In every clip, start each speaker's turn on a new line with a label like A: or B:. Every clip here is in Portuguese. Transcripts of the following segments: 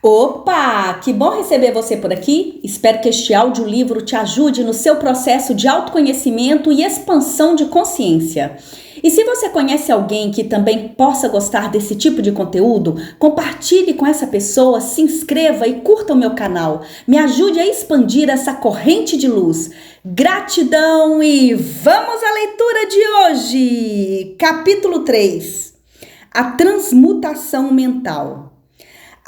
A: Opa, que bom receber você por aqui. Espero que este audiolivro te ajude no seu processo de autoconhecimento e expansão de consciência. E se você conhece alguém que também possa gostar desse tipo de conteúdo, compartilhe com essa pessoa, se inscreva e curta o meu canal. Me ajude a expandir essa corrente de luz. Gratidão e vamos à leitura de hoje. Capítulo 3. A transmutação mental.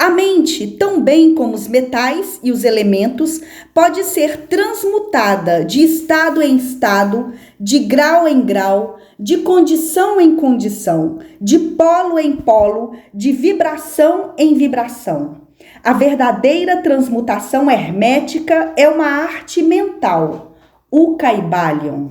A: A mente, tão bem como os metais e os elementos, pode ser transmutada de estado em estado, de grau em grau, de condição em condição, de polo em polo, de vibração em vibração. A verdadeira transmutação hermética é uma arte mental, o Kybalion.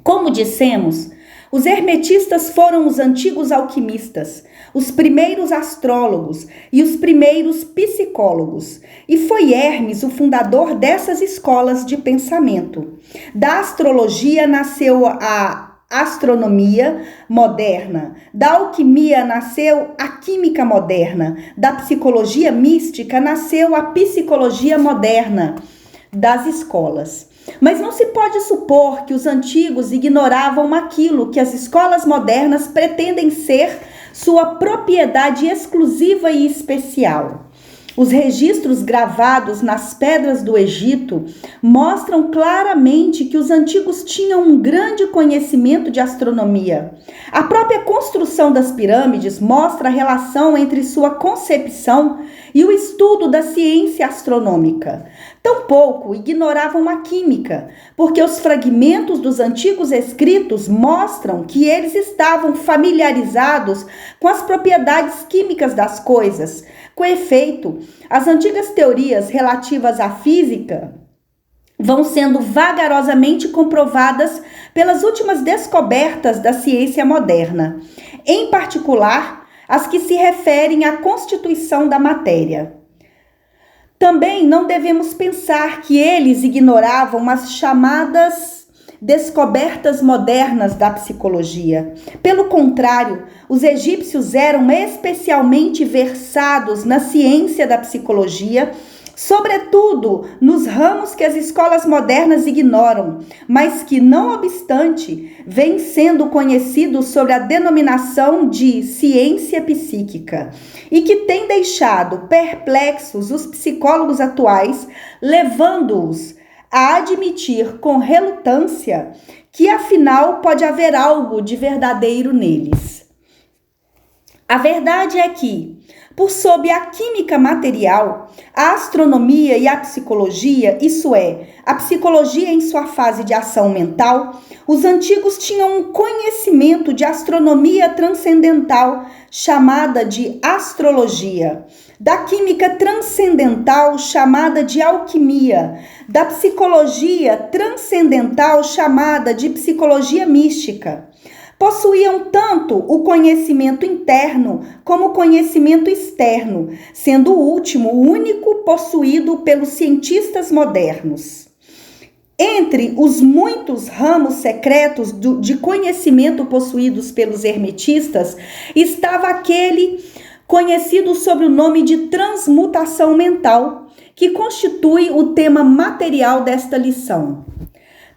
A: Como dissemos, os hermetistas foram os antigos alquimistas, os primeiros astrólogos e os primeiros psicólogos. E foi Hermes o fundador dessas escolas de pensamento. Da astrologia nasceu a astronomia moderna, da alquimia nasceu a química moderna, da psicologia mística nasceu a psicologia moderna das escolas. Mas não se pode supor que os antigos ignoravam aquilo que as escolas modernas pretendem ser sua propriedade exclusiva e especial. Os registros gravados nas pedras do Egito mostram claramente que os antigos tinham um grande conhecimento de astronomia. A própria construção das pirâmides mostra a relação entre sua concepção e o estudo da ciência astronômica. Tampouco ignoravam a química, porque os fragmentos dos antigos escritos mostram que eles estavam familiarizados com as propriedades químicas das coisas. Com efeito, as antigas teorias relativas à física vão sendo vagarosamente comprovadas pelas últimas descobertas da ciência moderna, em particular as que se referem à constituição da matéria. Também não devemos pensar que eles ignoravam as chamadas descobertas modernas da psicologia. Pelo contrário, os egípcios eram especialmente versados na ciência da psicologia, sobretudo nos ramos que as escolas modernas ignoram, mas que, não obstante, vêm sendo conhecidos sob a denominação de ciência psíquica e que tem deixado perplexos os psicólogos atuais, levando-os a admitir com relutância que afinal pode haver algo de verdadeiro neles. A verdade é que, por sob a química material, a astronomia e a psicologia, isso é, a psicologia em sua fase de ação mental, os antigos tinham um conhecimento de astronomia transcendental chamada de astrologia, da química transcendental chamada de alquimia, da psicologia transcendental chamada de psicologia mística. Possuíam tanto o conhecimento interno como o conhecimento externo, sendo o último o único possuído pelos cientistas modernos. Entre os muitos ramos secretos de conhecimento possuídos pelos hermetistas, estava aquele conhecido sob o nome de transmutação mental, que constitui o tema material desta lição.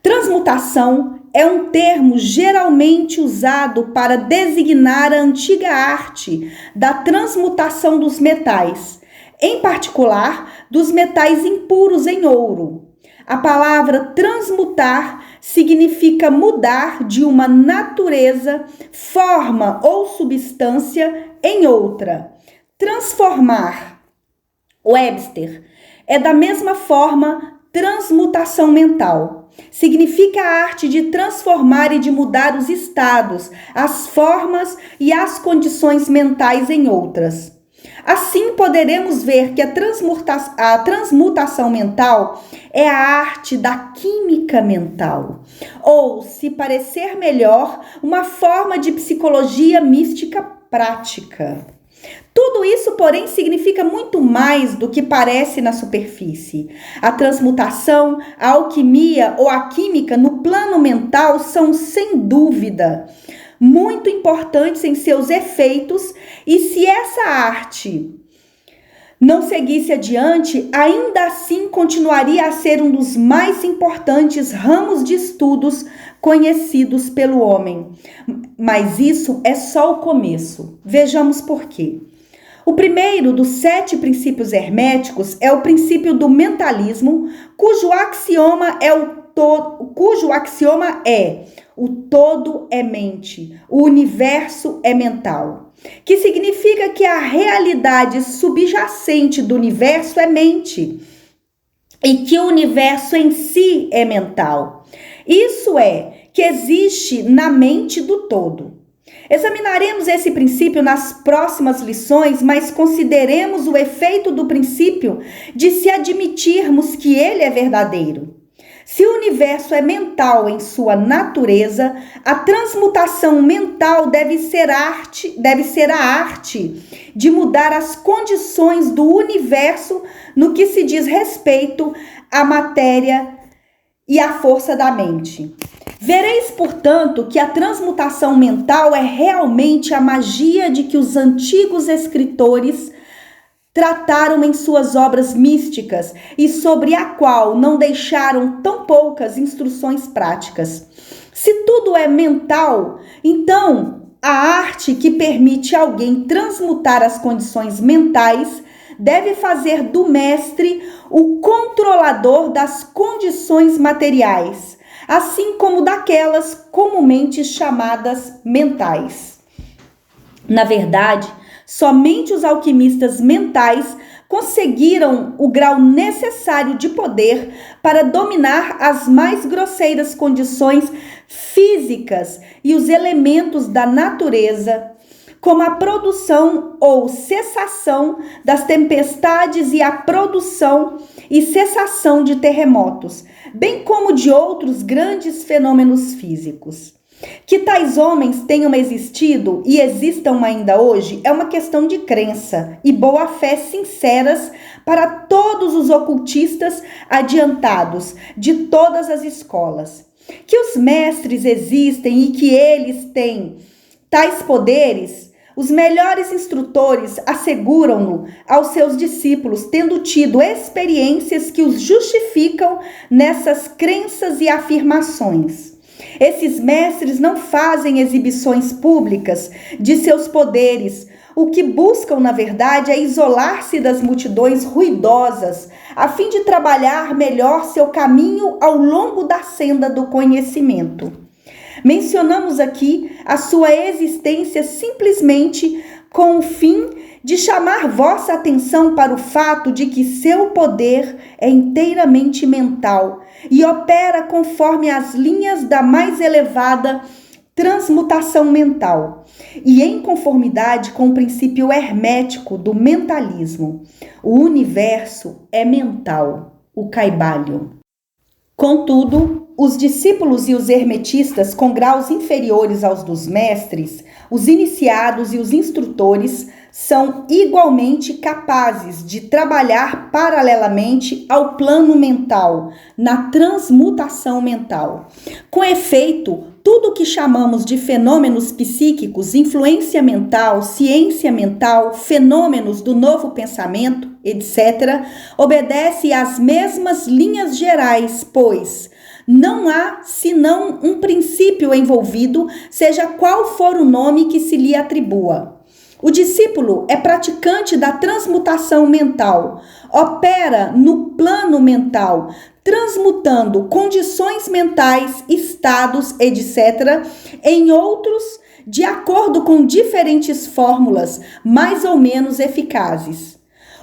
A: Transmutação é um termo geralmente usado para designar a antiga arte da transmutação dos metais, em particular dos metais impuros em ouro. A palavra transmutar significa mudar de uma natureza, forma ou substância em outra. Transformar. Webster é da mesma forma transmutação mental. Significa a arte de transformar e de mudar os estados, as formas e as condições mentais em outras. Assim, poderemos ver que a transmutação mental é a arte da química mental, ou, se parecer melhor, uma forma de psicologia mística prática. Tudo isso, porém, significa muito mais do que parece na superfície. A transmutação, a alquimia ou a química no plano mental são, sem dúvida, muito importantes em seus efeitos, e se essa arte não seguisse adiante, ainda assim continuaria a ser um dos mais importantes ramos de estudos conhecidos pelo homem. Mas isso é só o começo. Vejamos por quê. O primeiro dos 7 princípios herméticos é o princípio do mentalismo, cujo axioma é o todo é mente, o universo é mental, que significa que a realidade subjacente do universo é mente e que o universo em si é mental. Isso é, que existe na mente do todo. Examinaremos esse princípio nas próximas lições, mas consideremos o efeito do princípio de se admitirmos que ele é verdadeiro. Se o universo é mental em sua natureza, a transmutação mental deve ser a arte de mudar as condições do universo no que se diz respeito à matéria e à força da mente. Vereis, portanto, que a transmutação mental é realmente a magia de que os antigos escritores trataram em suas obras místicas e sobre a qual não deixaram tão poucas instruções práticas. Se tudo é mental, então a arte que permite alguém transmutar as condições mentais deve fazer do mestre o controlador das condições materiais, assim como daquelas comumente chamadas mentais. Na verdade, somente os alquimistas mentais conseguiram o grau necessário de poder para dominar as mais grosseiras condições físicas e os elementos da natureza, como a produção ou cessação das tempestades e a produção e cessação de terremotos, bem como de outros grandes fenômenos físicos. Que tais homens tenham existido e existam ainda hoje é uma questão de crença e boa-fé sinceras para todos os ocultistas adiantados de todas as escolas. Que os mestres existem e que eles têm tais poderes, os melhores instrutores asseguram-no aos seus discípulos, tendo tido experiências que os justificam nessas crenças e afirmações. Esses mestres não fazem exibições públicas de seus poderes. O que buscam, na verdade, é isolar-se das multidões ruidosas, a fim de trabalhar melhor seu caminho ao longo da senda do conhecimento. Mencionamos aqui a sua existência simplesmente com o fim de chamar vossa atenção para o fato de que seu poder é inteiramente mental e opera conforme as linhas da mais elevada transmutação mental e em conformidade com o princípio hermético do mentalismo. O universo é mental, o Kybalion. Contudo, os discípulos e os hermetistas com graus inferiores aos dos mestres, os iniciados e os instrutores, são igualmente capazes de trabalhar paralelamente ao plano mental, na transmutação mental. Com efeito, tudo o que chamamos de fenômenos psíquicos, influência mental, ciência mental, fenômenos do novo pensamento, etc., obedece às mesmas linhas gerais, pois não há senão um princípio envolvido, seja qual for o nome que se lhe atribua. O discípulo é praticante da transmutação mental, opera no plano mental, transmutando condições mentais, estados, etc., em outros, de acordo com diferentes fórmulas mais ou menos eficazes.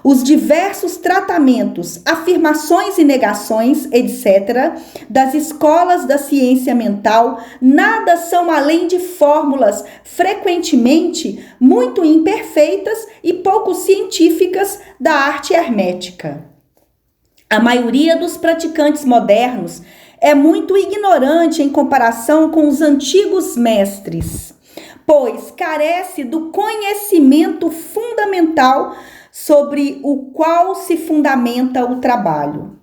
A: Os diversos tratamentos, afirmações e negações, etc., das escolas da ciência mental, nada são além de fórmulas frequentemente muito imperfeitas e pouco científicas da arte hermética. A maioria dos praticantes modernos é muito ignorante em comparação com os antigos mestres, pois carece do conhecimento fundamental sobre o qual se fundamenta o trabalho.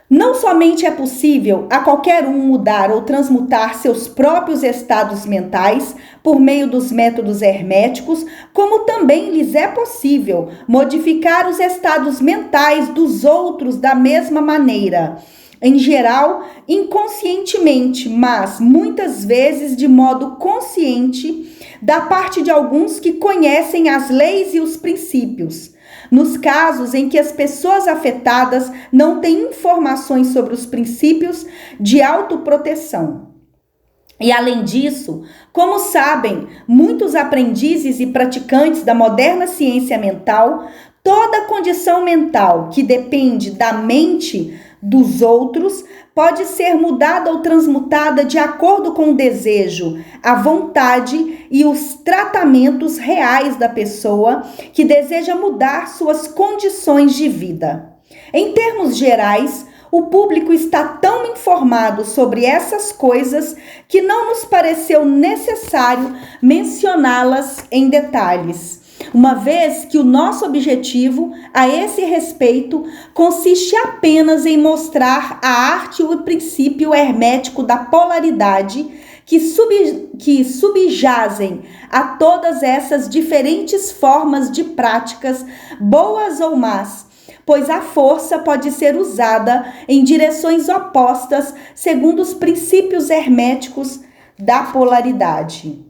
A: Não somente é possível a qualquer um mudar ou transmutar seus próprios estados mentais por meio dos métodos herméticos, como também lhes é possível modificar os estados mentais dos outros da mesma maneira. Em geral, inconscientemente, mas muitas vezes de modo consciente, da parte de alguns que conhecem as leis e os princípios. Nos casos em que as pessoas afetadas não têm informações sobre os princípios de autoproteção. E além disso, como sabem muitos aprendizes e praticantes da moderna ciência mental, toda condição mental que depende da mente dos outros pode ser mudada ou transmutada de acordo com o desejo, a vontade e os tratamentos reais da pessoa que deseja mudar suas condições de vida. Em termos gerais, o público está tão informado sobre essas coisas que não nos pareceu necessário mencioná-las em detalhes, uma vez que o nosso objetivo a esse respeito consiste apenas em mostrar a arte e o princípio hermético da polaridade que subjazem a todas essas diferentes formas de práticas, boas ou más, pois a força pode ser usada em direções opostas segundo os princípios herméticos da polaridade.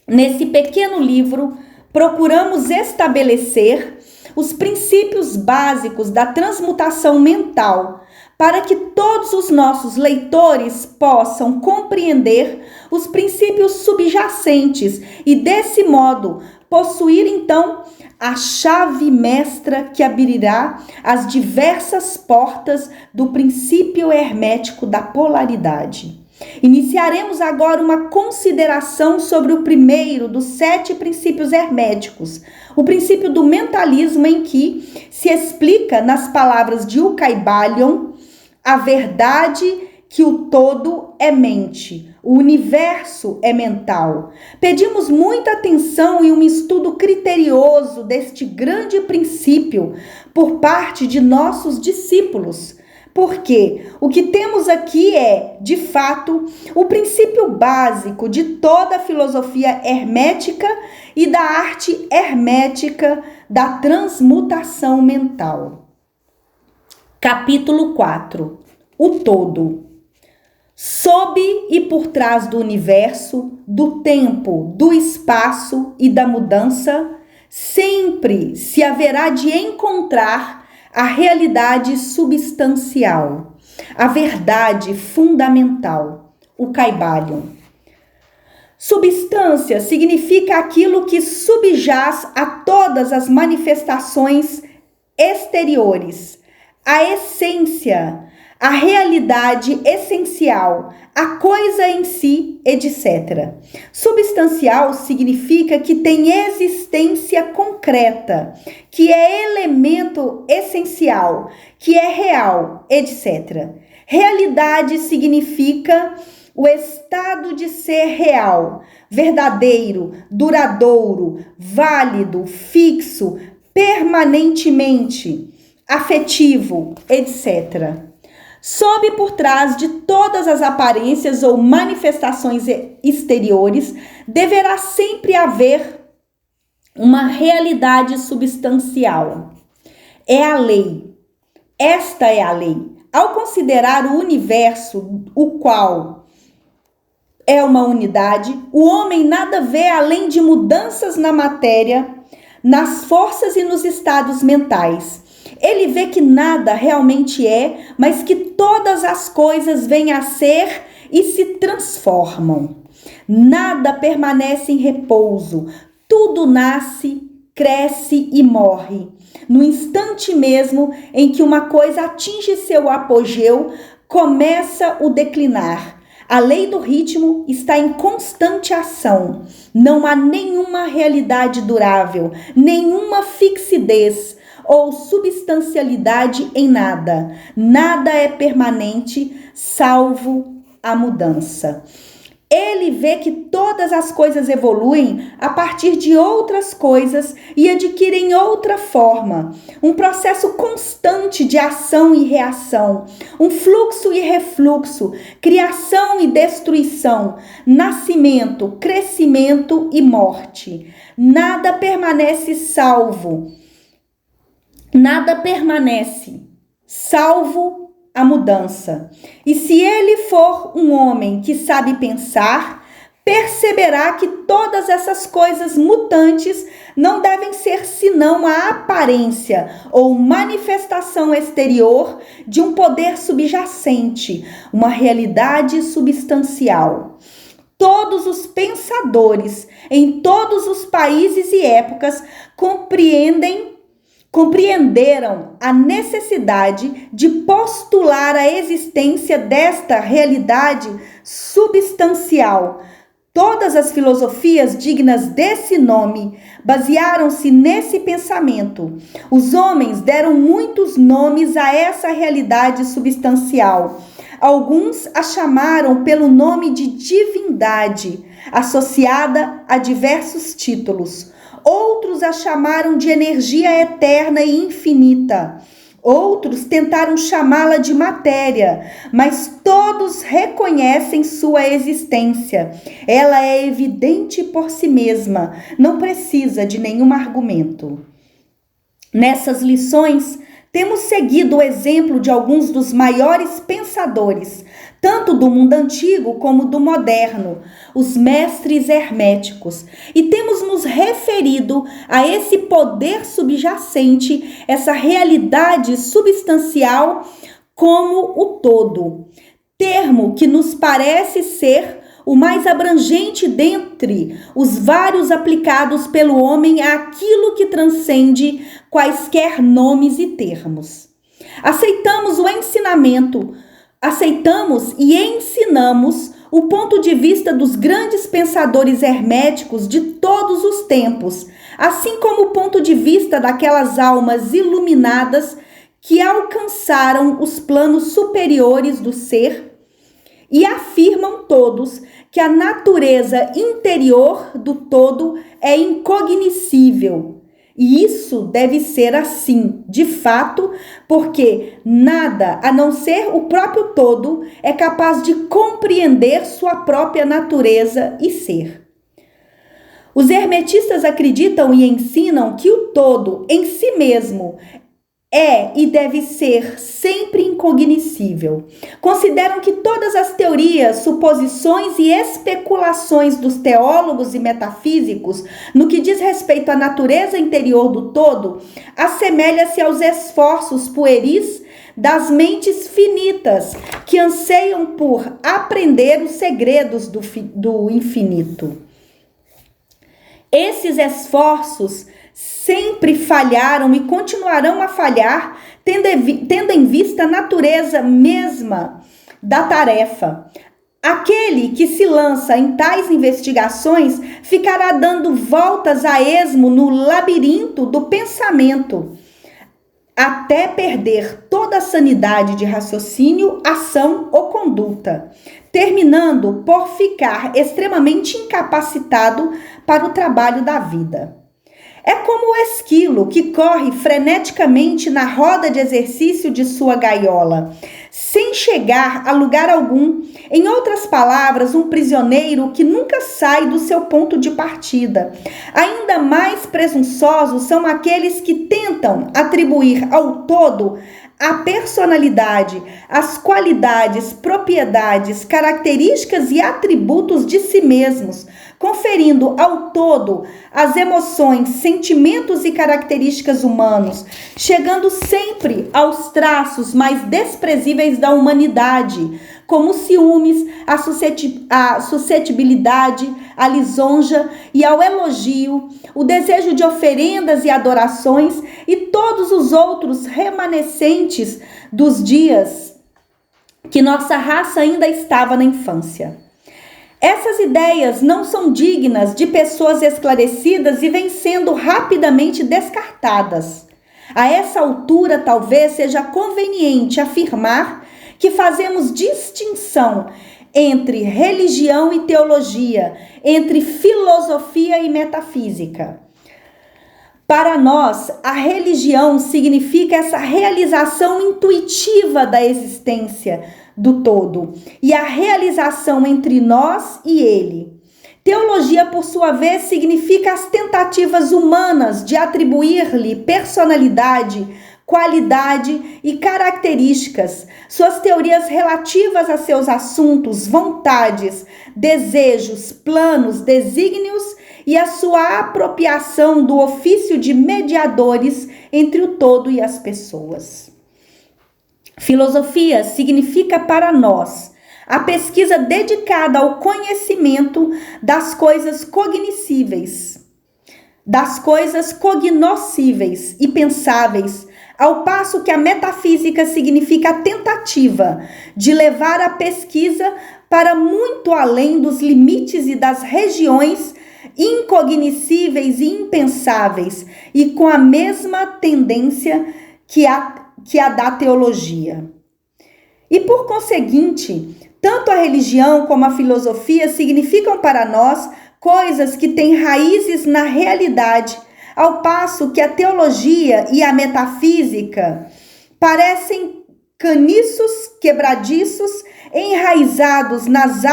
A: Nesse pequeno livro, procuramos estabelecer os princípios básicos da transmutação mental para que todos os nossos leitores possam compreender os princípios subjacentes e, desse modo, possuir então a chave mestra que abrirá as diversas portas do princípio hermético da polaridade. Iniciaremos agora uma consideração sobre o primeiro dos 7 princípios herméticos, o princípio do mentalismo, em que se explica nas palavras de Ucaibalion a verdade que o todo é mente, o universo é mental. Pedimos muita atenção e um estudo criterioso deste grande princípio por parte de nossos discípulos, porque o que temos aqui é, de fato, o princípio básico de toda a filosofia hermética e da arte hermética da transmutação mental. Capítulo 4. O todo. Sob e por trás do universo, do tempo, do espaço e da mudança, sempre se haverá de encontrar a realidade substancial, a verdade fundamental, o Ucaibalion. Substância significa aquilo que subjaz a todas as manifestações exteriores, a essência, a realidade essencial, a coisa em si, etc. Substancial significa que tem existência concreta, que é elemento essencial, que é real, etc. Realidade significa o estado de ser real, verdadeiro, duradouro, válido, fixo, permanentemente, afetivo, etc. Sob e por trás de todas as aparências ou manifestações exteriores, deverá sempre haver uma realidade substancial. É a lei. Esta é a lei. Ao considerar o universo, o qual é uma unidade, o homem nada vê além de mudanças na matéria, nas forças e nos estados mentais. Ele vê que nada realmente é, mas que todas as coisas vêm a ser e se transformam. Nada permanece em repouso, tudo nasce, cresce e morre. No instante mesmo em que uma coisa atinge seu apogeu, começa o declinar. A lei do ritmo está em constante ação. Não há nenhuma realidade durável, nenhuma fixidez ou substancialidade em nada. Nada é permanente, salvo a mudança. Ele vê que todas as coisas evoluem a partir de outras coisas e adquirem outra forma. Um processo constante de ação e reação, um fluxo e refluxo, criação e destruição, nascimento, crescimento e morte. Nada permanece salvo. Nada permanece, salvo a mudança. E se ele for um homem que sabe pensar, perceberá que todas essas coisas mutantes não devem ser senão a aparência ou manifestação exterior de um poder subjacente, uma realidade substancial. Todos os pensadores em todos os países e épocas compreenderam a necessidade de postular a existência desta realidade substancial. Todas as filosofias dignas desse nome basearam-se nesse pensamento. Os homens deram muitos nomes a essa realidade substancial. Alguns a chamaram pelo nome de divindade, associada a diversos títulos. Outros a chamaram de energia eterna e infinita. Outros tentaram chamá-la de matéria, mas todos reconhecem sua existência. Ela é evidente por si mesma, não precisa de nenhum argumento. Nessas lições, temos seguido o exemplo de alguns dos maiores pensadores, tanto do mundo antigo como do moderno, os mestres herméticos, e temos nos referido a esse poder subjacente, essa realidade substancial como o todo, termo que nos parece ser o mais abrangente dentre os vários aplicados pelo homem àquilo que transcende quaisquer nomes e termos. Aceitamos e ensinamos o ponto de vista dos grandes pensadores herméticos de todos os tempos, assim como o ponto de vista daquelas almas iluminadas que alcançaram os planos superiores do ser e afirmam todos que a natureza interior do todo é incognoscível. E isso deve ser assim, de fato, porque nada, a não ser o próprio todo, é capaz de compreender sua própria natureza e ser. Os hermetistas acreditam e ensinam que o todo, em si mesmo, é e deve ser sempre incognoscível. Consideram que todas as teorias, suposições e especulações dos teólogos e metafísicos no que diz respeito à natureza interior do todo assemelha-se aos esforços pueris das mentes finitas que anseiam por aprender os segredos do infinito. Esses esforços sempre falharam e continuarão a falhar, tendo em vista a natureza mesma da tarefa. Aquele que se lança em tais investigações ficará dando voltas a esmo no labirinto do pensamento, até perder toda a sanidade de raciocínio, ação ou conduta, terminando por ficar extremamente incapacitado para o trabalho da vida. É como o esquilo que corre freneticamente na roda de exercício de sua gaiola, sem chegar a lugar algum. Em outras palavras, um prisioneiro que nunca sai do seu ponto de partida. Ainda mais presunçosos são aqueles que tentam atribuir ao todo a personalidade, as qualidades, propriedades, características e atributos de si mesmos, conferindo ao todo as emoções, sentimentos e características humanos, chegando sempre aos traços mais desprezíveis da humanidade, como os ciúmes, a suscetibilidade, a lisonja e ao elogio, o desejo de oferendas e adorações e todos os outros remanescentes dos dias que nossa raça ainda estava na infância. Essas ideias não são dignas de pessoas esclarecidas e vêm sendo rapidamente descartadas. A essa altura, talvez seja conveniente afirmar que fazemos distinção entre religião e teologia, entre filosofia e metafísica. Para nós, a religião significa essa realização intuitiva da existência do todo e a realização entre nós e ele. Teologia, por sua vez, significa as tentativas humanas de atribuir-lhe personalidade, qualidade e características, suas teorias relativas a seus assuntos, vontades, desejos, planos, desígnios e a sua apropriação do ofício de mediadores entre o todo e as pessoas. Filosofia significa para nós a pesquisa dedicada ao conhecimento das coisas cognoscíveis, das coisas cognoscíveis e pensáveis, ao passo que a metafísica significa a tentativa de levar a pesquisa para muito além dos limites e das regiões incognoscíveis e impensáveis, e com a mesma tendência que a da teologia. E por conseguinte, tanto a religião como a filosofia significam para nós coisas que têm raízes na realidade, ao passo que a teologia e a metafísica parecem caniços quebradiços enraizados nas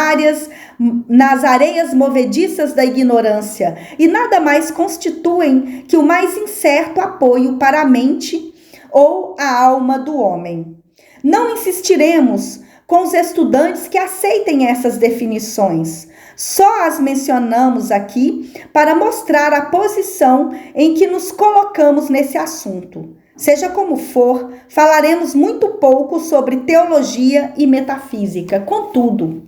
A: areias movediças da ignorância e nada mais constituem que o mais incerto apoio para a mente ou a alma do homem. Não insistiremos com os estudantes que aceitem essas definições. Só as mencionamos aqui para mostrar a posição em que nos colocamos nesse assunto. Seja como for, falaremos muito pouco sobre teologia e metafísica. Contudo,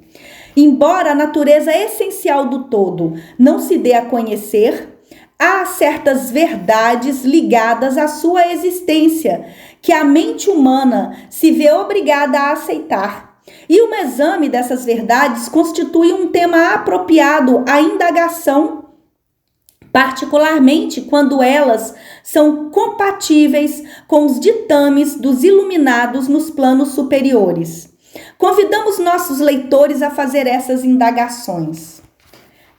A: embora a natureza essencial do todo não se dê a conhecer, há certas verdades ligadas à sua existência que a mente humana se vê obrigada a aceitar. E um exame dessas verdades constitui um tema apropriado à indagação, particularmente quando elas são compatíveis com os ditames dos iluminados nos planos superiores. Convidamos nossos leitores a fazer essas indagações.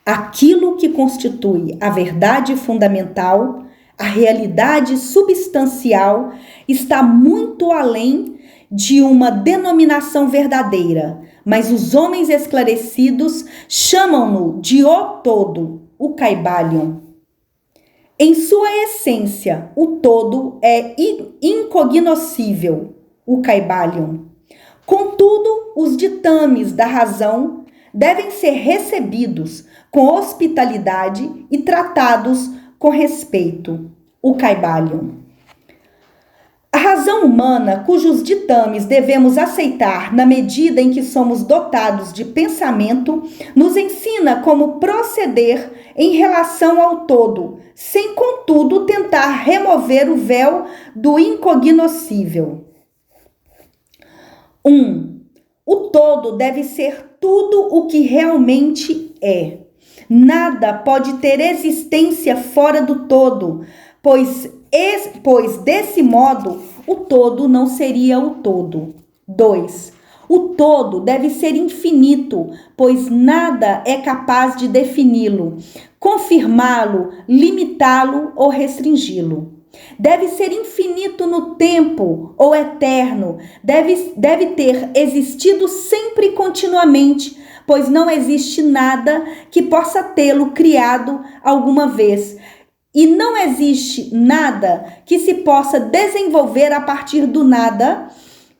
A: Aquilo que constitui a verdade fundamental, a realidade substancial, está muito além de uma denominação verdadeira, mas os homens esclarecidos chamam-no de o todo, o Kybalion. Em sua essência, o todo é incognoscível, o Kybalion. Contudo, os ditames da razão devem ser recebidos com hospitalidade e tratados com respeito, o Kybalion. A razão humana, cujos ditames devemos aceitar na medida em que somos dotados de pensamento, nos ensina como proceder em relação ao todo, sem contudo tentar remover o véu do incognoscível. 1. O todo deve ser tudo o que realmente é. Nada pode ter existência fora do todo, pois desse modo o todo não seria o todo. 2. O todo deve ser infinito, pois nada é capaz de defini-lo, confirmá-lo, limitá-lo ou restringi-lo. Deve ser infinito no tempo ou eterno, deve ter existido sempre e continuamente, pois não existe nada que possa tê-lo criado alguma vez. E não existe nada que se possa desenvolver a partir do nada,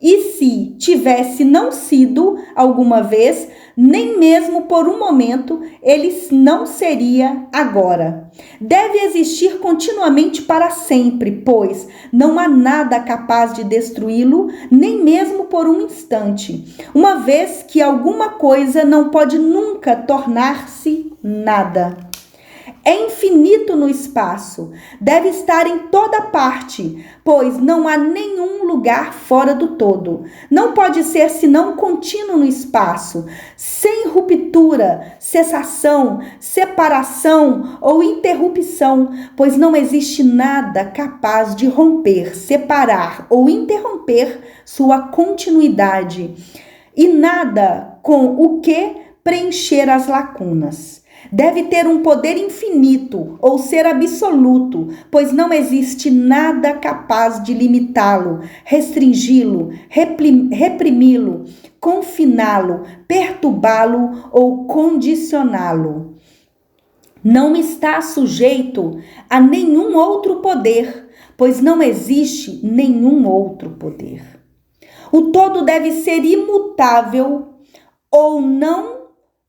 A: e se tivesse não sido alguma vez, nem mesmo por um momento, ele não seria agora. Deve existir continuamente para sempre, pois não há nada capaz de destruí-lo, nem mesmo por um instante, uma vez que alguma coisa não pode nunca tornar-se nada. É infinito no espaço, deve estar em toda parte, pois não há nenhum lugar fora do todo. Não pode ser senão contínuo no espaço, sem ruptura, cessação, separação ou interrupção, pois não existe nada capaz de romper, separar ou interromper sua continuidade. E nada com o que preencher as lacunas. Deve ter um poder infinito ou ser absoluto, pois não existe nada capaz de limitá-lo, restringi-lo, reprimi-lo, confiná-lo, perturbá-lo ou condicioná-lo. Não está sujeito a nenhum outro poder, pois não existe nenhum outro poder. O todo deve ser imutável ou não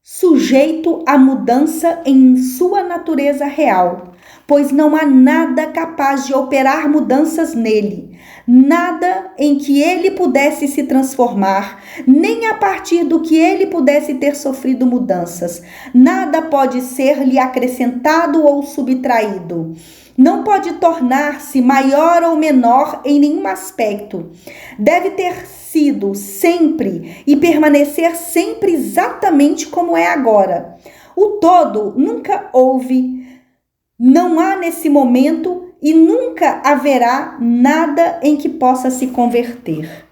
A: sujeito à mudança em sua natureza real, pois não há nada capaz de operar mudanças nele, nada em que ele pudesse se transformar, nem a partir do que ele pudesse ter sofrido mudanças. Nada pode ser-lhe acrescentado ou subtraído. Não pode tornar-se maior ou menor em nenhum aspecto. Deve ter sido sempre e permanecer sempre exatamente como é agora. O todo nunca houve, não há nesse momento e nunca haverá nada em que possa se converter.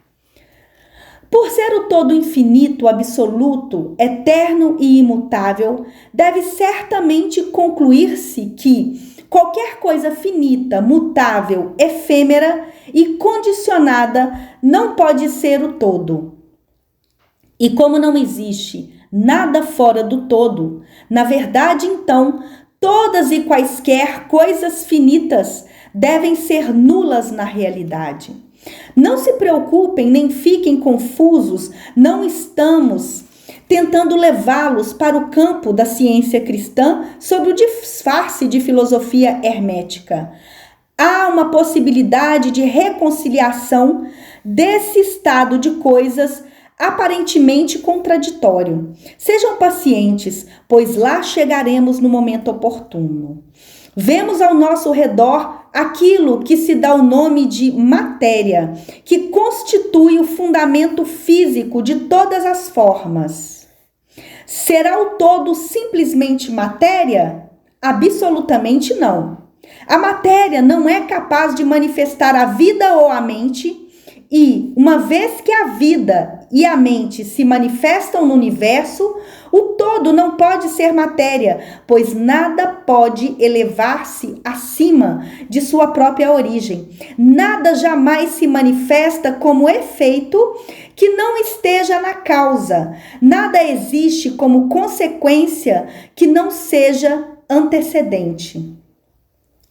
A: Por ser o todo infinito, absoluto, eterno e imutável, deve certamente concluir-se que qualquer coisa finita, mutável, efêmera e condicionada não pode ser o todo. E como não existe nada fora do todo, na verdade, então, todas e quaisquer coisas finitas devem ser nulas na realidade. Não se preocupem nem fiquem confusos, não estamos tentando levá-los para o campo da ciência cristã sob o disfarce de filosofia hermética. Há uma possibilidade de reconciliação desse estado de coisas aparentemente contraditório. Sejam pacientes, pois lá chegaremos no momento oportuno. Vemos ao nosso redor aquilo que se dá o nome de matéria, que constitui o fundamento físico de todas as formas. Será o todo simplesmente matéria? Absolutamente não. A matéria não é capaz de manifestar a vida ou a mente, e, uma vez que a vida e a mente se manifestam no universo, o todo não pode ser matéria, pois nada pode elevar-se acima de sua própria origem. Nada jamais se manifesta como efeito que não esteja na causa. Nada existe como consequência que não seja antecedente.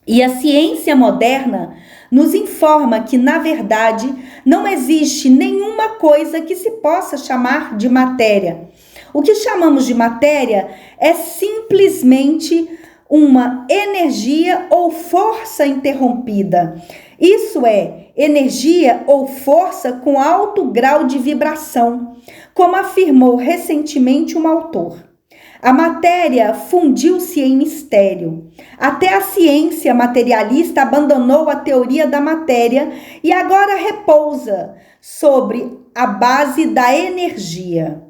A: E a ciência moderna nos informa que, na verdade, não existe nenhuma coisa que se possa chamar de matéria. O que chamamos de matéria é simplesmente uma energia ou força interrompida. Isso é, energia ou força com alto grau de vibração, como afirmou recentemente um autor. A matéria fundiu-se em mistério. Até a ciência materialista abandonou a teoria da matéria e agora repousa sobre a base da energia.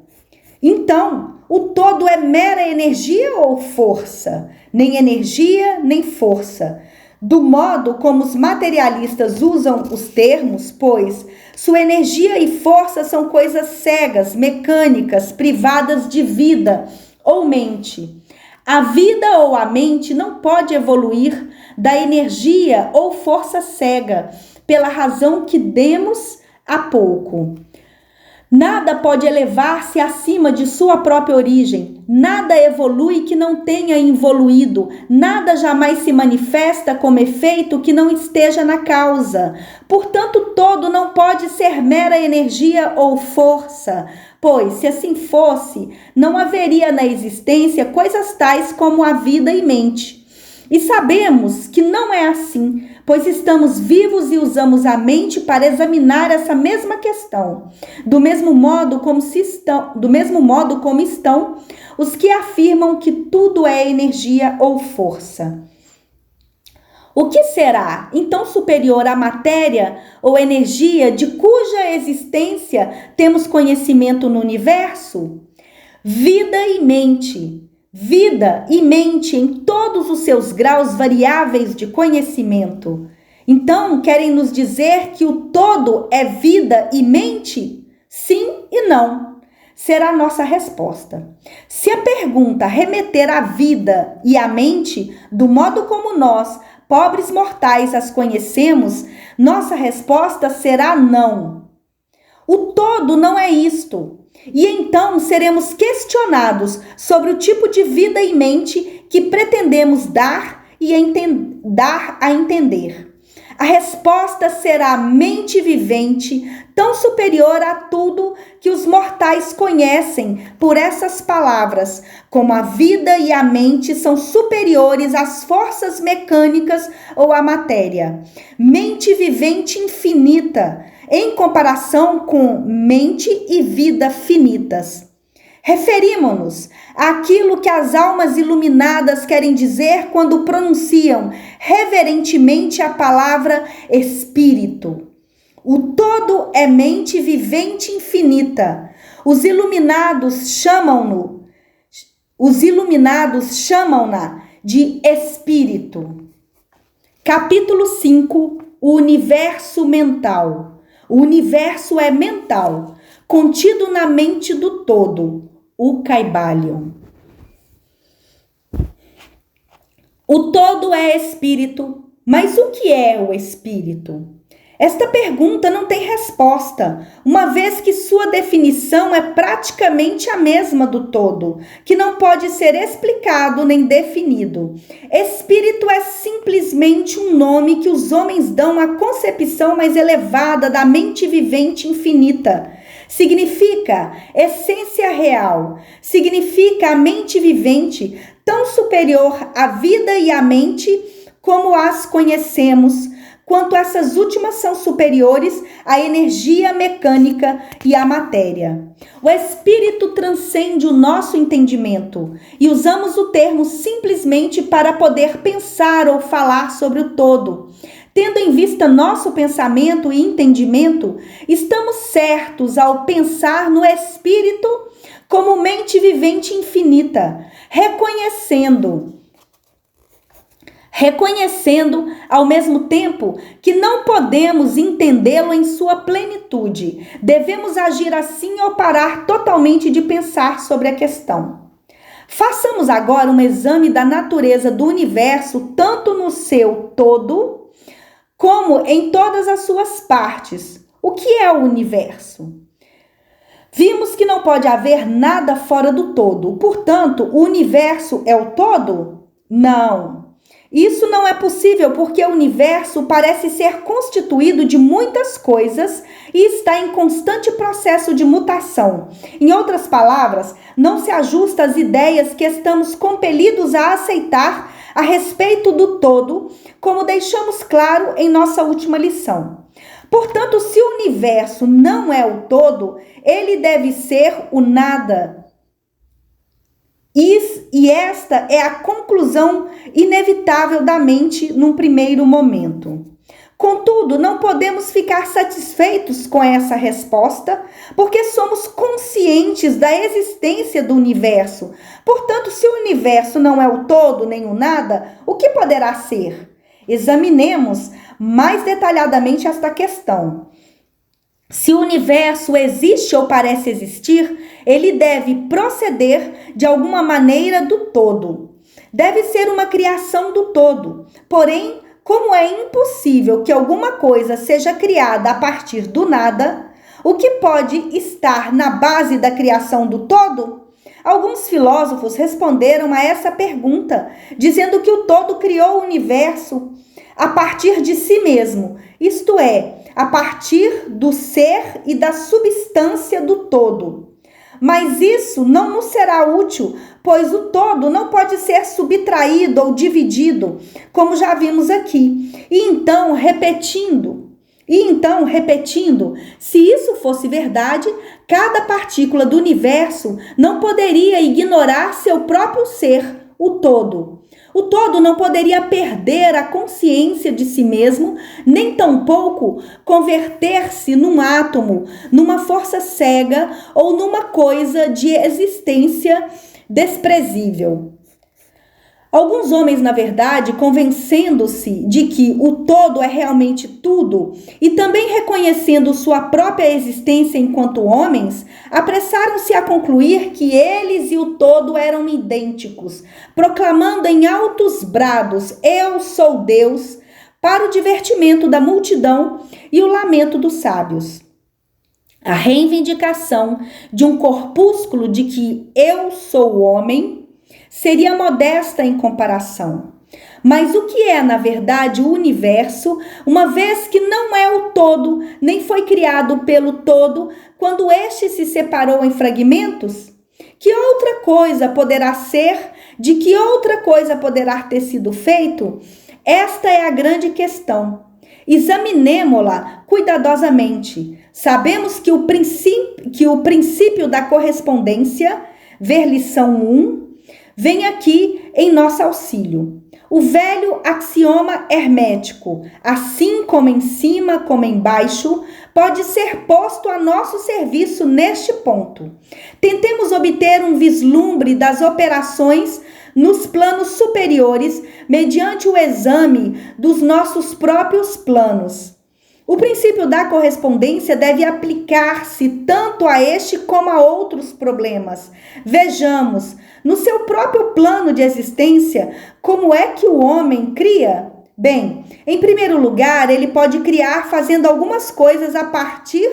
A: Então, o todo é mera energia ou força? Nem energia, nem força. Do modo como os materialistas usam os termos, pois sua energia e força são coisas cegas, mecânicas, privadas de vida ou mente. A vida ou a mente não pode evoluir da energia ou força cega, pela razão que demos há pouco. Nada pode elevar-se acima de sua própria origem. Nada evolui que não tenha evoluído. Nada jamais se manifesta como efeito que não esteja na causa. Portanto, todo não pode ser mera energia ou força, pois, se assim fosse, não haveria na existência coisas tais como a vida e mente. E sabemos que não é assim, pois estamos vivos e usamos a mente para examinar essa mesma questão, do mesmo modo como estão os que afirmam que tudo é energia ou força. O que será, então, superior à matéria ou energia de cuja existência temos conhecimento no universo? Vida e mente. Vida e mente em todos os seus graus variáveis de conhecimento. Então, querem nos dizer que o todo é vida e mente? Sim e não. será a nossa resposta. Se a pergunta remeter à vida e à mente, do modo como nós, pobres mortais, as conhecemos, nossa resposta será não. O todo não é isto. E então seremos questionados sobre o tipo de vida e mente que pretendemos dar a entender. A resposta será mente vivente, tão superior a tudo que os mortais conhecem por essas palavras, como a vida e a mente são superiores às forças mecânicas ou à matéria. Mente vivente infinita, em comparação com mente e vida finitas. Referimos-nos àquilo que as almas iluminadas querem dizer quando pronunciam reverentemente a palavra Espírito. O todo é mente vivente infinita. Os iluminados chamam-na de Espírito. Capítulo 5. O universo mental. O universo é mental, contido na mente do todo, o Kybalion. O todo é espírito, mas o que é o espírito? Esta pergunta não tem resposta, uma vez que sua definição é praticamente a mesma do todo, que não pode ser explicado nem definido. Espírito é simplesmente um nome que os homens dão à concepção mais elevada da mente vivente infinita. Significa essência real, significa a mente vivente, tão superior à vida e à mente como as conhecemos, quanto essas últimas são superiores à energia mecânica e à matéria. O espírito transcende o nosso entendimento e usamos o termo simplesmente para poder pensar ou falar sobre o todo. Tendo em vista nosso pensamento e entendimento, estamos certos ao pensar no espírito como mente vivente infinita, reconhecendo ao mesmo tempo que não podemos entendê-lo em sua plenitude. Devemos agir assim ou parar totalmente de pensar sobre a questão. Façamos agora um exame da natureza do universo, tanto no seu todo, como em todas as suas partes. O que é o universo? Vimos que não pode haver nada fora do todo. Portanto, o universo é o todo? Não. Isso não é possível porque o universo parece ser constituído de muitas coisas e está em constante processo de mutação. Em outras palavras, não se ajusta às ideias que estamos compelidos a aceitar a respeito do todo, como deixamos claro em nossa última lição. Portanto, se o universo não é o todo, ele deve ser o nada. E esta é a conclusão inevitável da mente num primeiro momento. Contudo, não podemos ficar satisfeitos com essa resposta, porque somos conscientes da existência do universo. Portanto, se o universo não é o todo nem o nada, o que poderá ser? Examinemos mais detalhadamente esta questão. Se o universo existe ou parece existir, ele deve proceder de alguma maneira do todo. Deve ser uma criação do todo. Porém, como é impossível que alguma coisa seja criada a partir do nada, o que pode estar na base da criação do todo? Alguns filósofos responderam a essa pergunta, dizendo que o todo criou o universo a partir de si mesmo, isto é, a partir do ser e da substância do todo. Mas isso não nos será útil, pois o todo não pode ser subtraído ou dividido, como já vimos aqui. E então, repetindo, se isso fosse verdade, cada partícula do universo não poderia ignorar seu próprio ser, o todo. O todo não poderia perder a consciência de si mesmo, nem tampouco converter-se num átomo, numa força cega ou numa coisa de existência desprezível. Alguns homens, na verdade, convencendo-se de que o todo é realmente tudo e também reconhecendo sua própria existência enquanto homens, apressaram-se a concluir que eles e o todo eram idênticos, proclamando em altos brados: "Eu sou Deus", para o divertimento da multidão e o lamento dos sábios. A reivindicação de um corpúsculo de que eu sou homem seria modesta em comparação. Mas o que é, na verdade, o universo, uma vez que não é o todo, nem foi criado pelo todo, quando este se separou em fragmentos? Que outra coisa poderá ser? De que outra coisa poderá ter sido feito? Esta é a grande questão. Examinemo-la cuidadosamente. Sabemos que o princípio da correspondência, ver lição 1, vem aqui em nosso auxílio. O velho axioma hermético, assim como em cima como embaixo, pode ser posto a nosso serviço neste ponto. Tentemos obter um vislumbre das operações nos planos superiores mediante o exame dos nossos próprios planos. O princípio da correspondência deve aplicar-se tanto a este como a outros problemas. Vejamos, no seu próprio plano de existência, como é que o homem cria? Bem, em primeiro lugar, ele pode criar fazendo algumas coisas a partir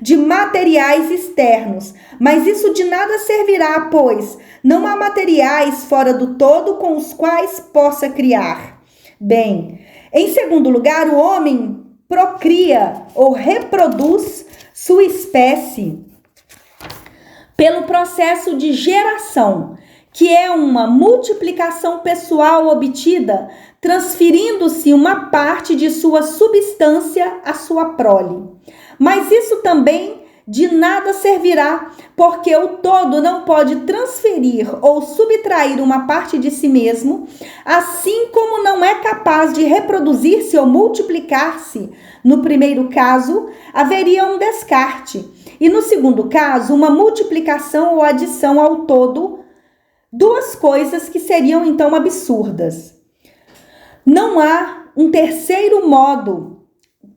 A: de materiais externos, mas isso de nada servirá, pois não há materiais fora do todo com os quais possa criar. Bem, em segundo lugar, o homem procria ou reproduz sua espécie pelo processo de geração, que é uma multiplicação pessoal obtida, transferindo-se uma parte de sua substância à sua prole. Mas isso também de nada servirá, porque o todo não pode transferir ou subtrair uma parte de si mesmo, assim como não é capaz de reproduzir-se ou multiplicar-se. No primeiro caso, haveria um descarte, e no segundo caso, uma multiplicação ou adição ao todo, duas coisas que seriam então absurdas. Não há um terceiro modo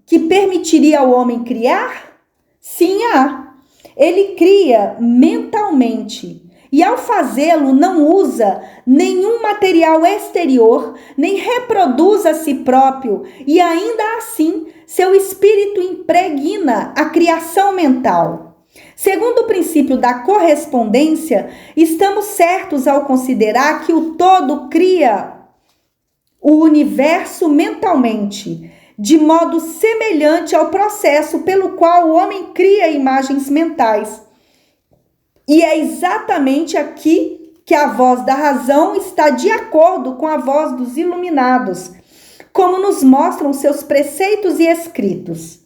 A: que permitiria ao homem criar? Sim, há. Ele cria mentalmente e, ao fazê-lo, não usa nenhum material exterior, nem reproduz a si próprio, e ainda assim seu espírito impregna a criação mental. Segundo o princípio da correspondência, estamos certos ao considerar que o todo cria o universo mentalmente, de modo semelhante ao processo pelo qual o homem cria imagens mentais. E é exatamente aqui que a voz da razão está de acordo com a voz dos iluminados, como nos mostram seus preceitos e escritos.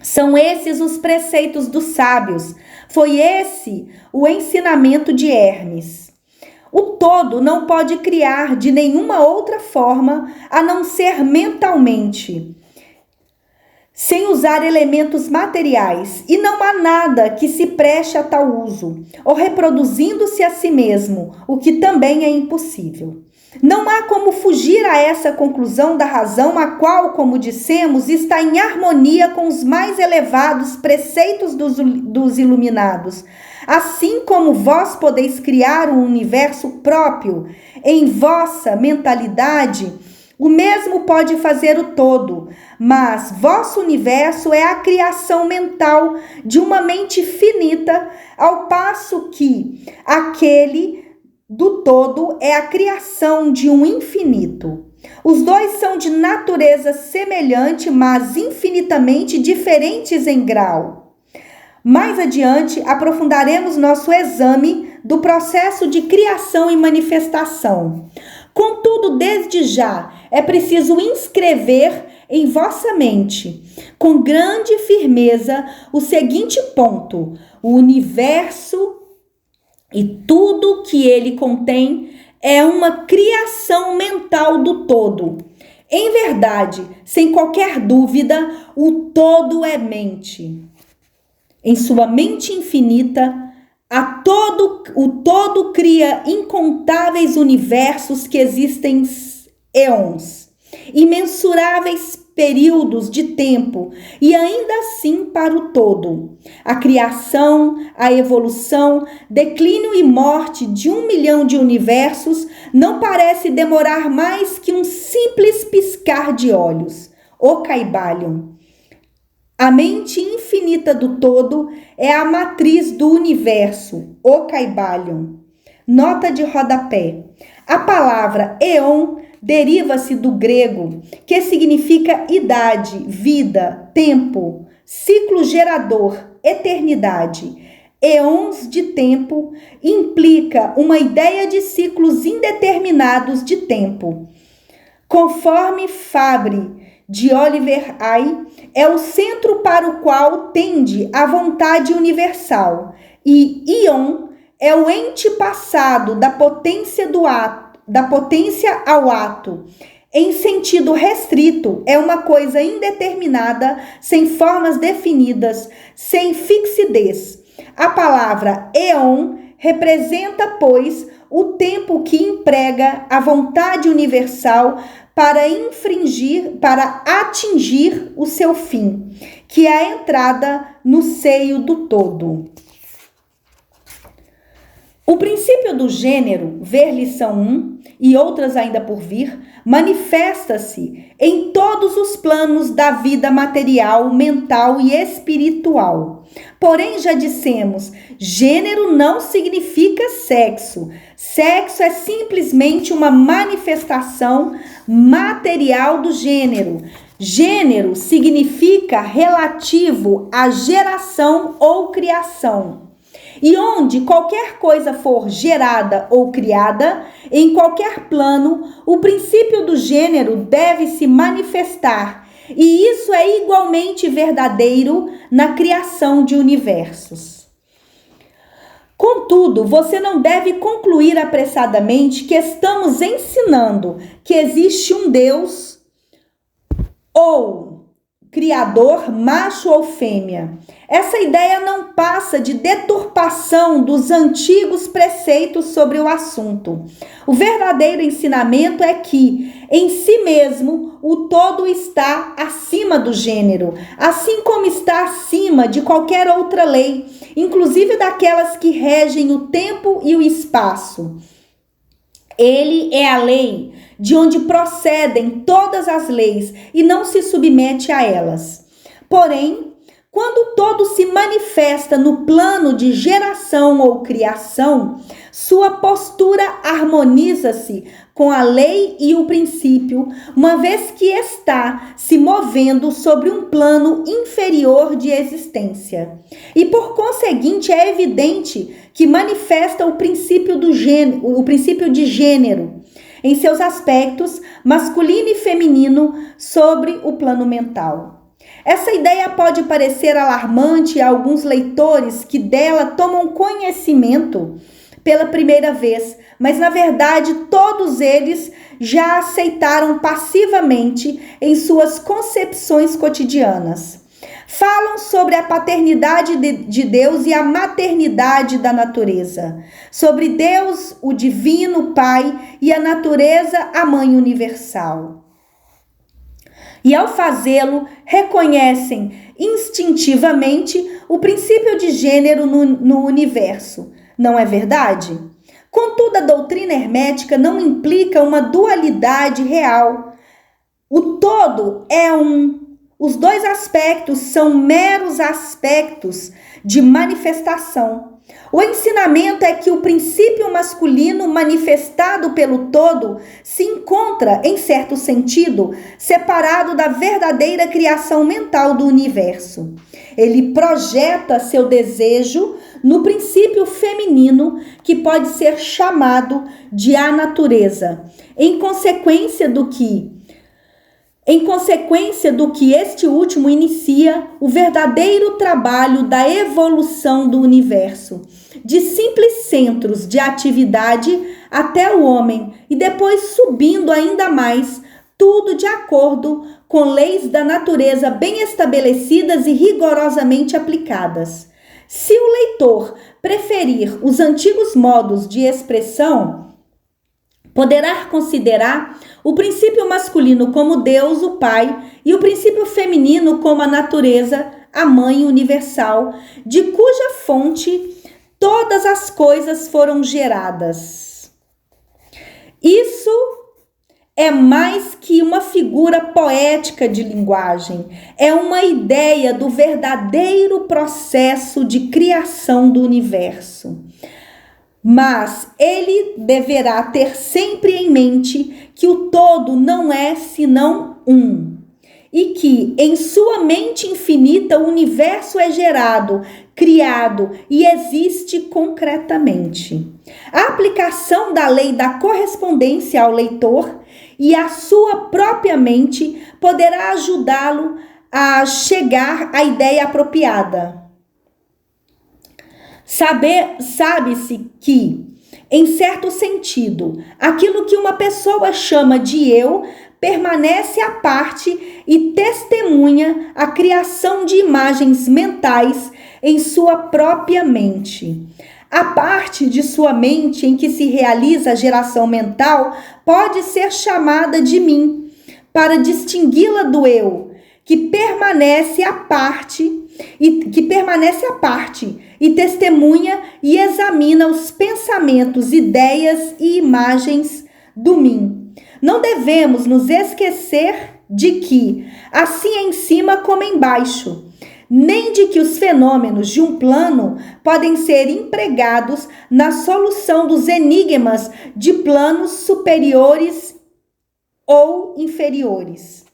A: São esses os preceitos dos sábios. Foi esse o ensinamento de Hermes. O todo não pode criar de nenhuma outra forma a não ser mentalmente, sem usar elementos materiais, e não há nada que se preste a tal uso, ou reproduzindo-se a si mesmo, o que também é impossível. Não há como fugir a essa conclusão da razão, a qual, como dissemos, está em harmonia com os mais elevados preceitos dos iluminados. Assim como vós podeis criar um universo próprio em vossa mentalidade, o mesmo pode fazer o todo, mas vosso universo é a criação mental de uma mente finita, ao passo que aquele do todo é a criação de um infinito. Os dois são de natureza semelhante, mas infinitamente diferentes em grau. Mais adiante, aprofundaremos nosso exame do processo de criação e manifestação. Contudo, desde já, é preciso inscrever em vossa mente, com grande firmeza, o seguinte ponto: o universo e tudo que ele contém é uma criação mental do todo. Em verdade, sem qualquer dúvida, o todo é mente. Em sua mente infinita, O todo cria incontáveis universos que existem eons, imensuráveis períodos de tempo, e ainda assim para o todo. A criação, a evolução, declínio e morte de 1 milhão de universos não parece demorar mais que um simples piscar de olhos. O Kybalion. A mente infinita do todo é a matriz do universo, o Kybalion. Nota de rodapé. A palavra eon deriva-se do grego, que significa idade, vida, tempo, ciclo gerador, eternidade. Eons de tempo implica uma ideia de ciclos indeterminados de tempo. Conforme Fabre de Oliver Ay, é o centro para o qual tende a vontade universal, e Ion é o ente passado da potência do ato, da potência ao ato. Em sentido restrito, é uma coisa indeterminada, sem formas definidas, sem fixidez. A palavra eon representa, pois, o tempo que emprega a vontade universal para atingir o seu fim, que é a entrada no seio do todo. O princípio do gênero, ver lição 1 e outras ainda por vir, manifesta-se em todos os planos da vida material, mental e espiritual. Porém, já dissemos, gênero não significa sexo. Sexo é simplesmente uma manifestação material do gênero. Gênero significa relativo à geração ou criação. E onde qualquer coisa for gerada ou criada, em qualquer plano, o princípio do gênero deve se manifestar. E isso é igualmente verdadeiro na criação de universos. Contudo, você não deve concluir apressadamente que estamos ensinando que existe um Deus ou Criador, macho ou fêmea. Essa ideia não passa de deturpação dos antigos preceitos sobre o assunto. O verdadeiro ensinamento é que, em si mesmo, o todo está acima do gênero, assim como está acima de qualquer outra lei, inclusive daquelas que regem o tempo e o espaço. Ele é a lei, de onde procedem todas as leis e não se submete a elas. Porém, quando o todo se manifesta no plano de geração ou criação, sua postura harmoniza-se com a lei e o princípio, uma vez que está se movendo sobre um plano inferior de existência. E por conseguinte é evidente que manifesta o princípio de gênero em seus aspectos masculino e feminino sobre o plano mental. Essa ideia pode parecer alarmante a alguns leitores que dela tomam conhecimento pela primeira vez, mas na verdade todos eles já aceitaram passivamente em suas concepções cotidianas. Falam sobre a paternidade de Deus e a maternidade da natureza, sobre Deus, o divino Pai, e a natureza, a Mãe Universal. E ao fazê-lo, reconhecem instintivamente o princípio de gênero no universo. Não é verdade? Contudo, a doutrina hermética não implica uma dualidade real. O todo é um. Os dois aspectos são meros aspectos de manifestação. O ensinamento é que o princípio masculino manifestado pelo todo se encontra, em certo sentido, separado da verdadeira criação mental do universo. Ele projeta seu desejo no princípio feminino, que pode ser chamado de a natureza, em consequência do que este último inicia o verdadeiro trabalho da evolução do universo, de simples centros de atividade até o homem, e depois subindo ainda mais, tudo de acordo com leis da natureza bem estabelecidas e rigorosamente aplicadas. Se o leitor preferir os antigos modos de expressão, poderá considerar o princípio masculino como Deus, o Pai, e o princípio feminino como a natureza, a Mãe universal, de cuja fonte todas as coisas foram geradas. Isso é mais que uma figura poética de linguagem, é uma ideia do verdadeiro processo de criação do universo. Mas ele deverá ter sempre em mente que o todo não é senão um, e que em sua mente infinita o universo é gerado, criado e existe concretamente. A aplicação da lei da correspondência ao leitor e à sua própria mente poderá ajudá-lo a chegar à ideia apropriada. Sabe-se que, em certo sentido, aquilo que uma pessoa chama de eu permanece à parte e testemunha a criação de imagens mentais em sua própria mente. A parte de sua mente em que se realiza a geração mental pode ser chamada de mim, para distingui-la do eu, que permanece à parte e testemunha e examina os pensamentos, ideias e imagens do mim. Não devemos nos esquecer de que, assim em cima como embaixo, nem de que os fenômenos de um plano podem ser empregados na solução dos enigmas de planos superiores ou inferiores.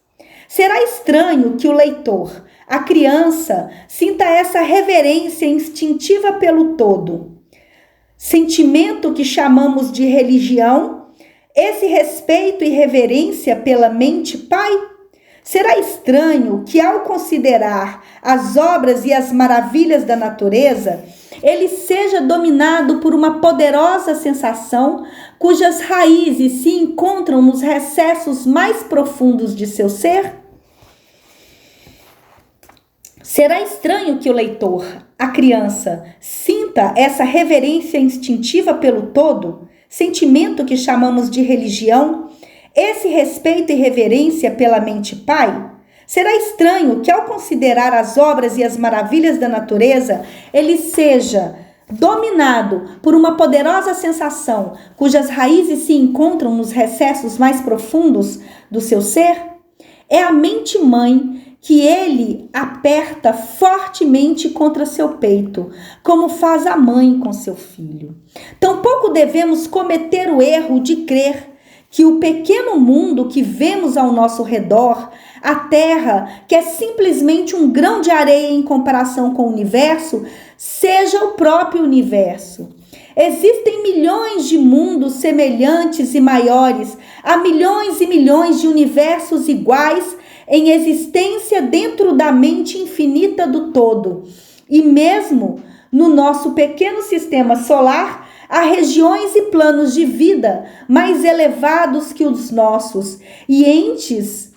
A: Será estranho que o leitor, a criança, sinta essa reverência instintiva pelo todo. Sentimento que chamamos de religião, esse respeito e reverência pela mente pai? Será estranho que, ao considerar as obras e as maravilhas da natureza, ele seja dominado por uma poderosa sensação cujas raízes se encontram nos recessos mais profundos de seu ser? Será estranho que o leitor, a criança, sinta essa reverência instintiva pelo todo, sentimento que chamamos de religião, esse respeito e reverência pela mente pai? Será estranho que, ao considerar as obras e as maravilhas da natureza, ele seja dominado por uma poderosa sensação cujas raízes se encontram nos recessos mais profundos do seu ser? É a mente mãe que ele aperta fortemente contra seu peito, como faz a mãe com seu filho. Tampouco devemos cometer o erro de crer que o pequeno mundo que vemos ao nosso redor, a Terra, que é simplesmente um grão de areia em comparação com o universo, seja o próprio universo. Existem milhões de mundos semelhantes e maiores, há milhões e milhões de universos iguais em existência dentro da mente infinita do todo. E mesmo no nosso pequeno sistema solar, há regiões e planos de vida mais elevados que os nossos, e entes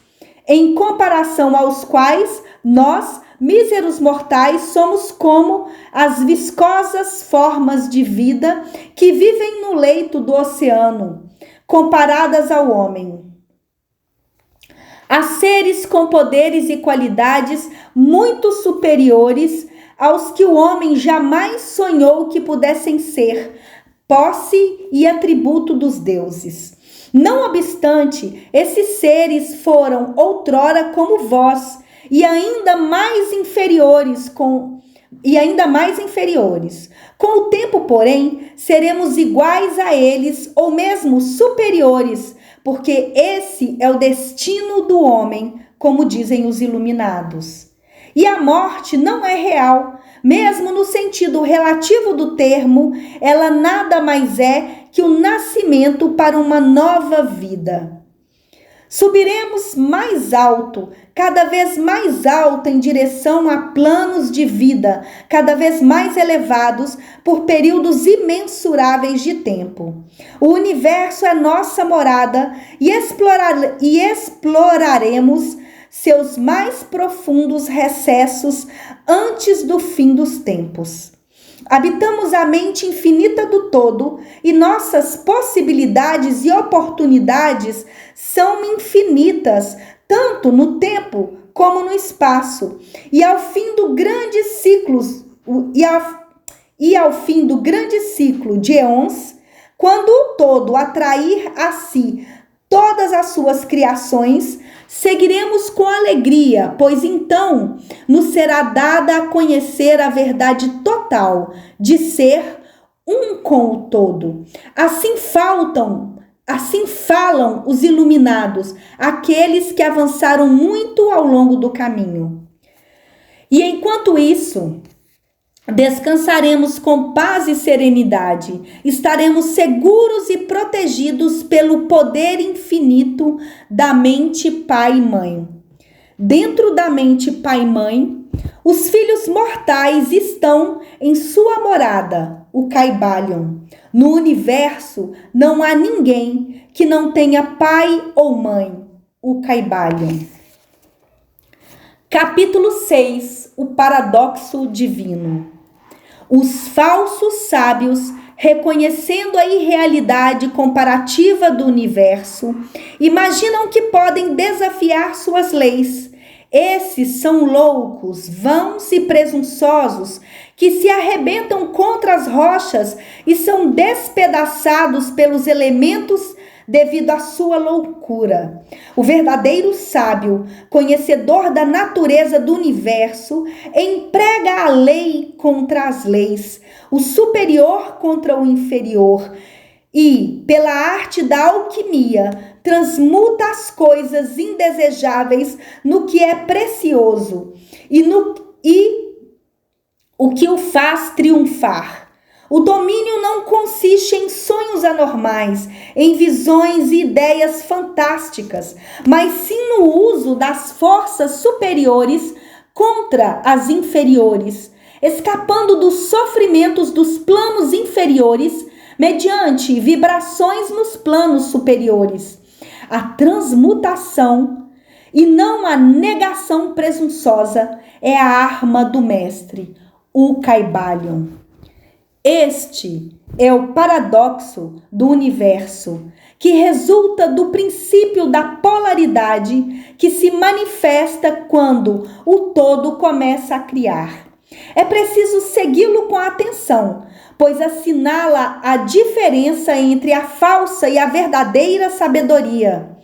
A: em comparação aos quais nós, míseros mortais, somos como as viscosas formas de vida que vivem no leito do oceano, comparadas ao homem. Há seres com poderes e qualidades muito superiores aos que o homem jamais sonhou que pudessem ser, posse e atributo dos deuses. Não obstante, esses seres foram outrora como vós, e ainda mais inferiores. Com o tempo, porém, seremos iguais a eles ou mesmo superiores, porque esse é o destino do homem, como dizem os iluminados. E a morte não é real, mesmo no sentido relativo do termo, ela nada mais é que o nascimento para uma nova vida. Subiremos mais alto, cada vez mais alto em direção a planos de vida, cada vez mais elevados por períodos imensuráveis de tempo. O universo é nossa morada e exploraremos seus mais profundos recessos antes do fim dos tempos. Habitamos a mente infinita do todo e nossas possibilidades e oportunidades são infinitas, tanto no tempo como no espaço. E ao fim do grande ciclo de eons, quando o todo atrair a si todas as suas criações, seguiremos com alegria, pois então nos será dada a conhecer a verdade total de ser um com o todo. Assim falam os iluminados, aqueles que avançaram muito ao longo do caminho. E enquanto isso, descansaremos com paz e serenidade, estaremos seguros e protegidos pelo poder infinito da mente pai e mãe. Dentro da mente pai e mãe, os filhos mortais estão em sua morada, o Kybalion. No universo não há ninguém que não tenha pai ou mãe, o Kybalion. Capítulo 6, o paradoxo divino. Os falsos sábios, reconhecendo a irrealidade comparativa do universo, imaginam que podem desafiar suas leis. Esses são loucos, vãos e presunçosos, que se arrebentam contra as rochas e são despedaçados pelos elementos devido à sua loucura. O verdadeiro sábio, conhecedor da natureza do universo, emprega a lei contra as leis, o superior contra o inferior, e, pela arte da alquimia, transmuta as coisas indesejáveis no que é precioso e o que o faz triunfar. O domínio não consiste em sonhos anormais, em visões e ideias fantásticas, mas sim no uso das forças superiores contra as inferiores, escapando dos sofrimentos dos planos inferiores mediante vibrações nos planos superiores. A transmutação e não a negação presunçosa é a arma do mestre, o Kybalion. Este é o paradoxo do universo, que resulta do princípio da polaridade que se manifesta quando o todo começa a criar. É preciso segui-lo com atenção, pois assinala a diferença entre a falsa e a verdadeira sabedoria.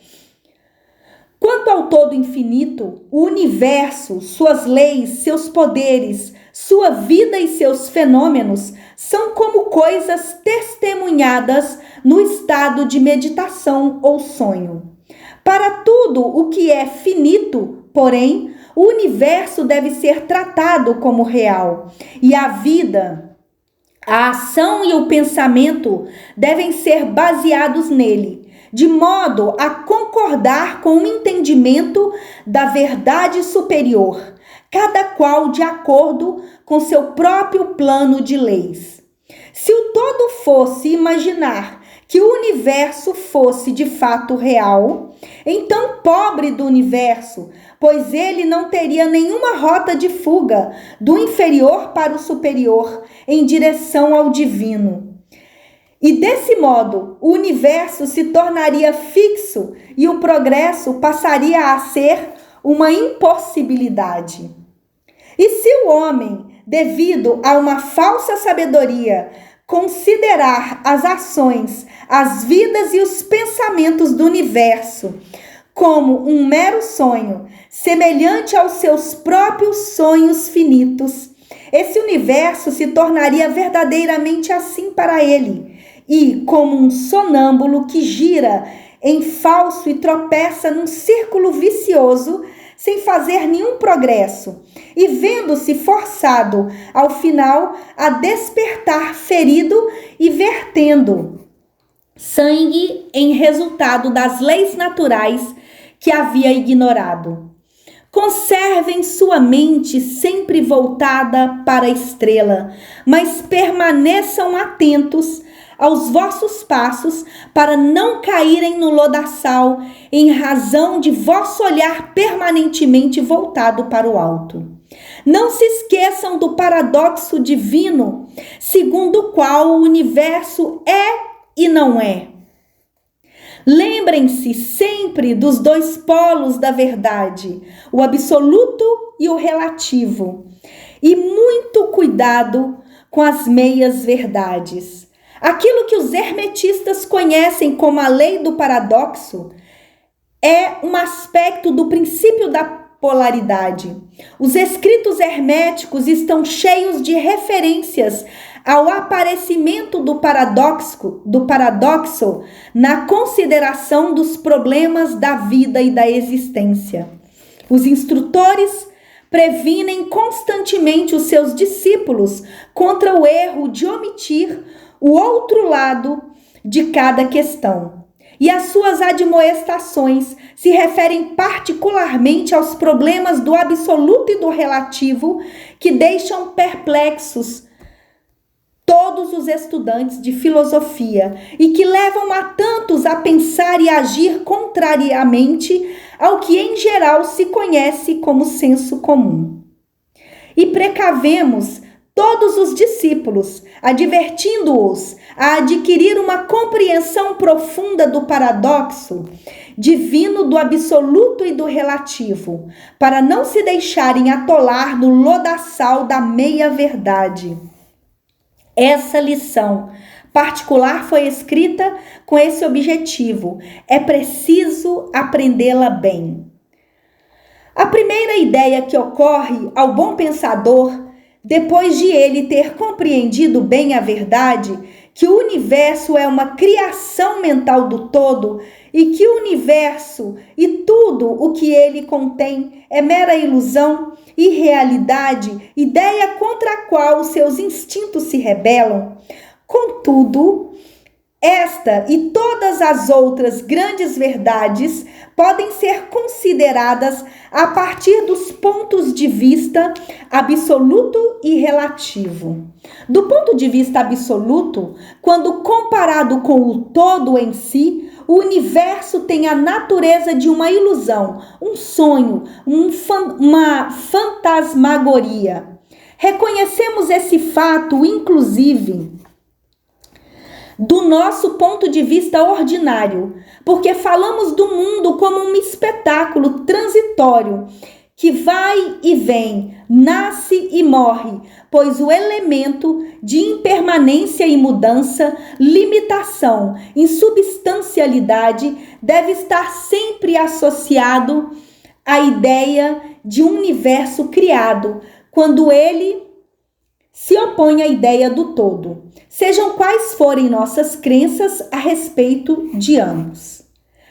A: Quanto ao todo infinito, o universo, suas leis, seus poderes, sua vida e seus fenômenos são como coisas testemunhadas no estado de meditação ou sonho. Para tudo o que é finito, porém, o universo deve ser tratado como real, e a vida, a ação e o pensamento devem ser baseados nele, de modo a concordar com o entendimento da verdade superior, cada qual de acordo com seu próprio plano de leis. Se o todo fosse imaginar que o universo fosse de fato real, então pobre do universo, pois ele não teria nenhuma rota de fuga do inferior para o superior em direção ao divino. E desse modo, o universo se tornaria fixo e o progresso passaria a ser uma impossibilidade. E se o homem, devido a uma falsa sabedoria, considerar as ações, as vidas e os pensamentos do universo como um mero sonho, semelhante aos seus próprios sonhos finitos, esse universo se tornaria verdadeiramente assim para ele, e como um sonâmbulo que gira em falso e tropeça num círculo vicioso, sem fazer nenhum progresso, e vendo-se forçado, ao final, a despertar ferido e vertendo sangue em resultado das leis naturais que havia ignorado. Conservem sua mente sempre voltada para a estrela, mas permaneçam atentos aos vossos passos, para não caírem no lodaçal, em razão de vosso olhar permanentemente voltado para o alto. Não se esqueçam do paradoxo divino, segundo o qual o universo é e não é. Lembrem-se sempre dos dois polos da verdade, o absoluto e o relativo. E muito cuidado com as meias verdades. Aquilo que os hermetistas conhecem como a lei do paradoxo é um aspecto do princípio da polaridade. Os escritos herméticos estão cheios de referências ao aparecimento do paradoxo na consideração dos problemas da vida e da existência. Os instrutores previnem constantemente os seus discípulos contra o erro de omitir o outro lado de cada questão. E as suas admoestações se referem particularmente aos problemas do absoluto e do relativo que deixam perplexos todos os estudantes de filosofia e que levam a tantos a pensar e agir contrariamente ao que em geral se conhece como senso comum. E precavemos todos os discípulos, advertindo-os a adquirir uma compreensão profunda do paradoxo divino do absoluto e do relativo, para não se deixarem atolar no lodaçal da meia-verdade. Essa lição particular foi escrita com esse objetivo. É preciso aprendê-la bem. A primeira ideia que ocorre ao bom pensador, depois de ele ter compreendido bem a verdade, que o universo é uma criação mental do todo e que o universo e tudo o que ele contém é mera ilusão, irrealidade, ideia contra a qual os seus instintos se rebelam. Contudo, esta e todas as outras grandes verdades podem ser consideradas a partir dos pontos de vista absoluto e relativo. Do ponto de vista absoluto, quando comparado com o todo em si, o universo tem a natureza de uma ilusão, um sonho, uma fantasmagoria. Reconhecemos esse fato, inclusive, do nosso ponto de vista ordinário, porque falamos do mundo como um espetáculo transitório que vai e vem, nasce e morre, pois o elemento de impermanência e mudança, limitação, insubstancialidade deve estar sempre associado à ideia de um universo criado, quando ele se opõe à ideia do todo, sejam quais forem nossas crenças a respeito de ambos.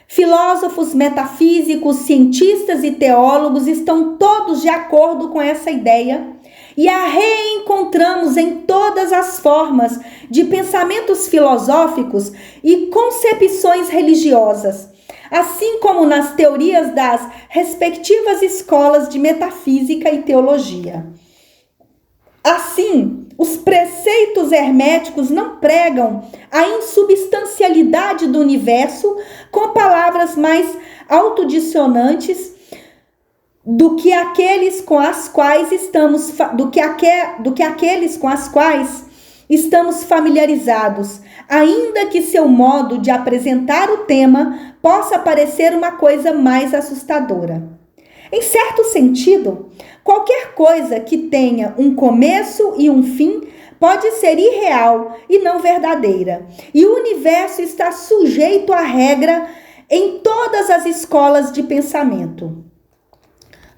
A: Filósofos, metafísicos, cientistas e teólogos estão todos de acordo com essa ideia e a reencontramos em todas as formas de pensamentos filosóficos e concepções religiosas, assim como nas teorias das respectivas escolas de metafísica e teologia. Assim, os preceitos herméticos não pregam a insubstancialidade do universo com palavras mais autodissonantes do que aqueles com as quais estamos familiarizados, ainda que seu modo de apresentar o tema possa parecer uma coisa mais assustadora. Em certo sentido, qualquer coisa que tenha um começo e um fim pode ser irreal e não verdadeira. E o universo está sujeito à regra em todas as escolas de pensamento.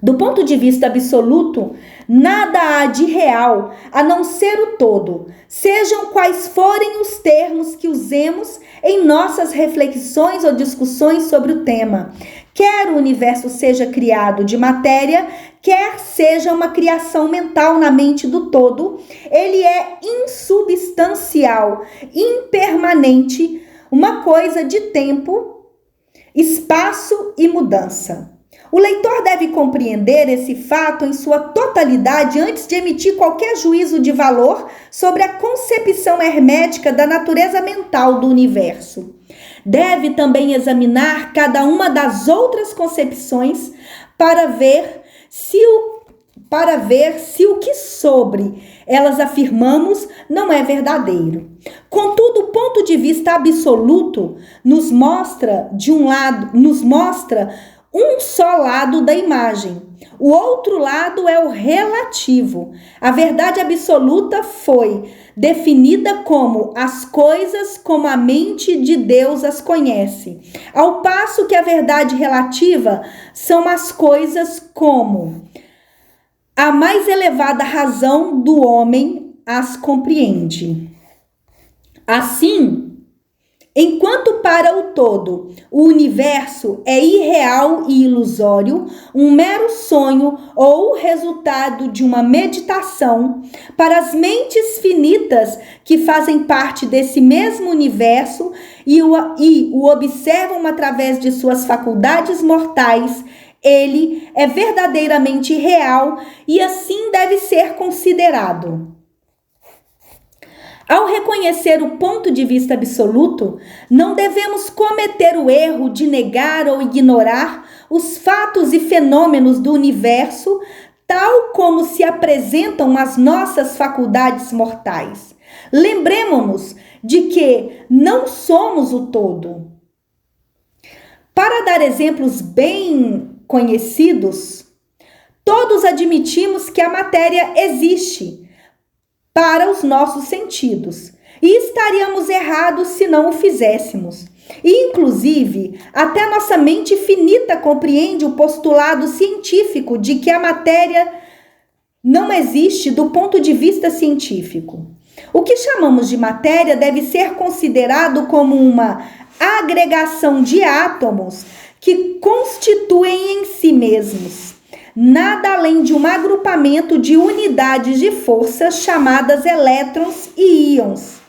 A: Do ponto de vista absoluto, nada há de real a não ser o todo, sejam quais forem os termos que usemos em nossas reflexões ou discussões sobre o tema. Quer o universo seja criado de matéria, quer seja uma criação mental na mente do todo, ele é insubstancial, impermanente, uma coisa de tempo, espaço e mudança. O leitor deve compreender esse fato em sua totalidade antes de emitir qualquer juízo de valor sobre a concepção hermética da natureza mental do universo. Deve também examinar cada uma das outras concepções para ver se o que sobre elas afirmamos não é verdadeiro. Contudo, o ponto de vista absoluto nos mostra um só lado da imagem. O outro lado é o relativo. A verdade absoluta foi definida como as coisas como a mente de Deus as conhece, ao passo que a verdade relativa são as coisas como a mais elevada razão do homem as compreende. Assim, enquanto para o todo o universo é irreal e ilusório, um mero sonho ou o resultado de uma meditação, para as mentes finitas que fazem parte desse mesmo universo e o observam através de suas faculdades mortais, ele é verdadeiramente real e assim deve ser considerado. Ao reconhecer o ponto de vista absoluto, não devemos cometer o erro de negar ou ignorar os fatos e fenômenos do universo, tal como se apresentam às nossas faculdades mortais. Lembremos-nos de que não somos o todo. Para dar exemplos bem conhecidos, todos admitimos que a matéria existe para os nossos sentidos, e estaríamos errados se não o fizéssemos. E, inclusive, até nossa mente finita compreende o postulado científico de que a matéria não existe do ponto de vista científico. O que chamamos de matéria deve ser considerado como uma agregação de átomos que constituem em si mesmos nada além de um agrupamento de unidades de força chamadas elétrons e íons,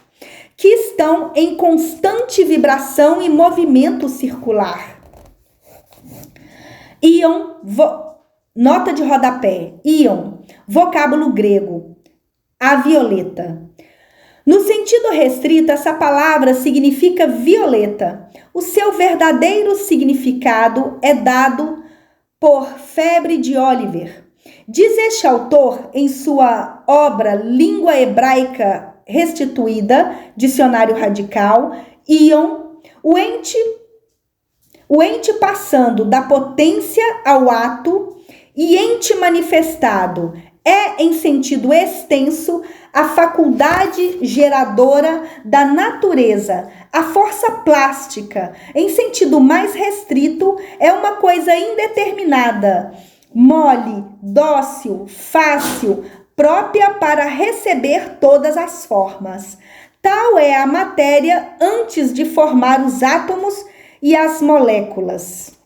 A: que estão em constante vibração e movimento circular. Íon, nota de rodapé, íon, vocábulo grego, a violeta. No sentido restrito, essa palavra significa violeta. O seu verdadeiro significado é dado por Febre de Oliver. Diz este autor em sua obra Língua Hebraica Restituída, Dicionário Radical, íon, o ente passando da potência ao ato e ente manifestado é, em sentido extenso, a faculdade geradora da natureza. A força plástica, em sentido mais restrito, é uma coisa indeterminada, mole, dócil, fácil, própria para receber todas as formas. Tal é a matéria antes de formar os átomos e as moléculas.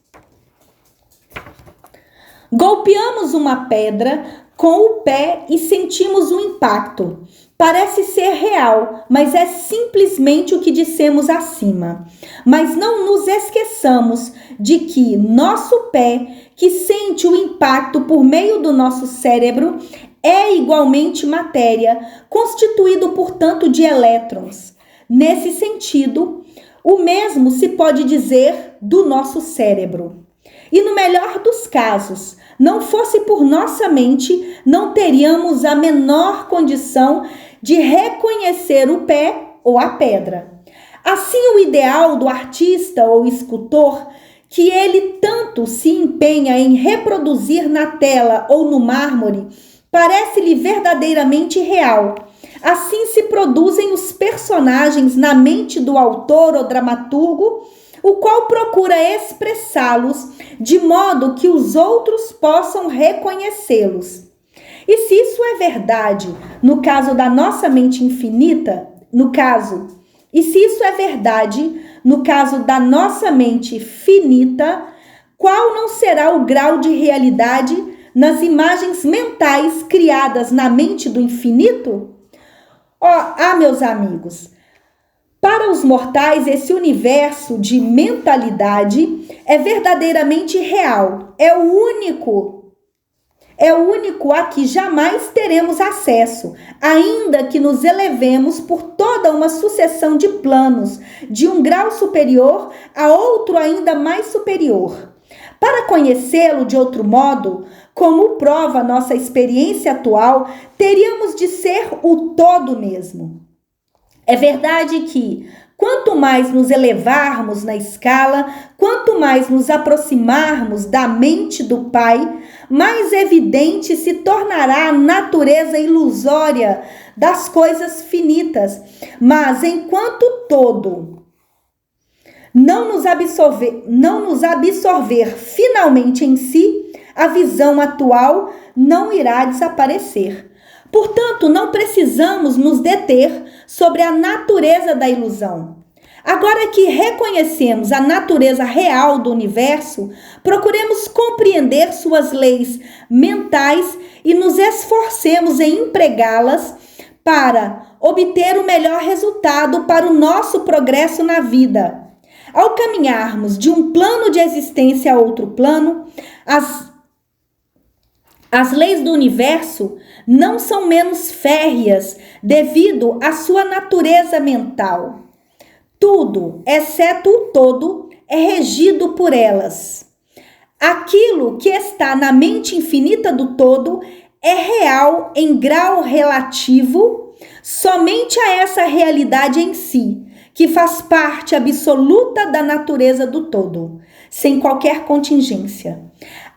A: Golpeamos uma pedra com o pé e sentimos um impacto. Parece ser real, mas é simplesmente o que dissemos acima. Mas não nos esqueçamos de que nosso pé, que sente o impacto por meio do nosso cérebro, é igualmente matéria, constituído, portanto, de elétrons. Nesse sentido, o mesmo se pode dizer do nosso cérebro. E no melhor dos casos, não fosse por nossa mente, não teríamos a menor condição de reconhecer o pé ou a pedra. Assim, o ideal do artista ou escultor, que ele tanto se empenha em reproduzir na tela ou no mármore, parece-lhe verdadeiramente real. Assim se produzem os personagens na mente do autor ou dramaturgo, o qual procura expressá-los de modo que os outros possam reconhecê-los. E se isso é verdade no caso da nossa mente infinita, no caso da nossa mente finita, qual não será o grau de realidade nas imagens mentais criadas na mente do infinito? Meus amigos, Para os mortais, esse universo de mentalidade é verdadeiramente real, é o único a que jamais teremos acesso, ainda que nos elevemos por toda uma sucessão de planos, de um grau superior a outro ainda mais superior. Para conhecê-lo de outro modo, como prova nossa experiência atual, teríamos de ser o todo mesmo. É verdade que, quanto mais nos elevarmos na escala, quanto mais nos aproximarmos da mente do Pai, mais evidente se tornará a natureza ilusória das coisas finitas. Mas enquanto todo não nos absorver finalmente em si, a visão atual não irá desaparecer. Portanto, não precisamos nos deter sobre a natureza da ilusão. Agora que reconhecemos a natureza real do universo, procuremos compreender suas leis mentais e nos esforcemos em empregá-las para obter o melhor resultado para o nosso progresso na vida. Ao caminharmos de um plano de existência a outro plano, as leis do universo não são menos férreas devido à sua natureza mental. Tudo, exceto o todo, é regido por elas. Aquilo que está na mente infinita do todo é real em grau relativo somente a essa realidade em si, que faz parte absoluta da natureza do todo, sem qualquer contingência.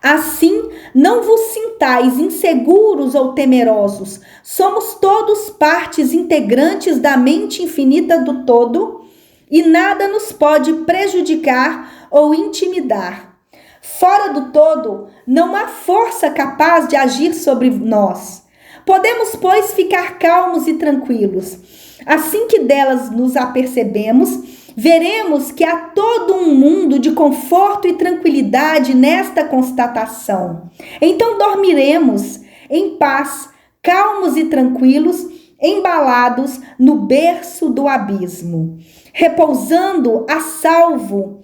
A: Assim, não vos sintais inseguros ou temerosos. Somos todos partes integrantes da mente infinita do todo e nada nos pode prejudicar ou intimidar. Fora do todo, não há força capaz de agir sobre nós. Podemos, pois, ficar calmos e tranquilos. Assim que delas nos apercebemos, veremos que há todo um mundo de conforto e tranquilidade nesta constatação. Então dormiremos em paz, calmos e tranquilos, embalados no berço do abismo, repousando a salvo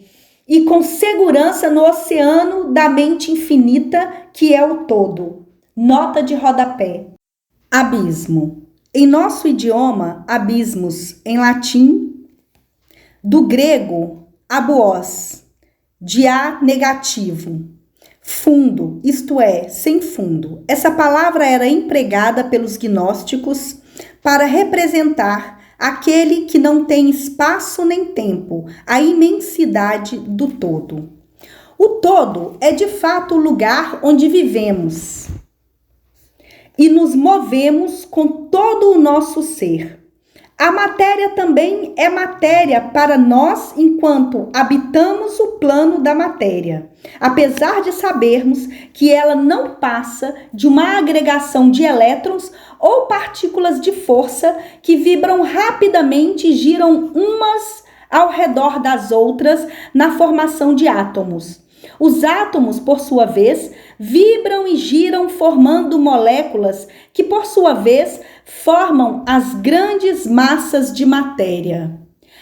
A: e com segurança no oceano da mente infinita que é o todo. Nota de rodapé. Abismo. Em nosso idioma, abismos, em latim, do grego, abuós, de A negativo, fundo, isto é, sem fundo. Essa palavra era empregada pelos gnósticos para representar aquele que não tem espaço nem tempo, a imensidade do todo. O todo é de fato o lugar onde vivemos e nos movemos com todo o nosso ser. A matéria também é matéria para nós enquanto habitamos o plano da matéria, apesar de sabermos que ela não passa de uma agregação de elétrons ou partículas de força que vibram rapidamente e giram umas ao redor das outras na formação de átomos. Os átomos, por sua vez, vibram e giram formando moléculas que, por sua vez, formam as grandes massas de matéria.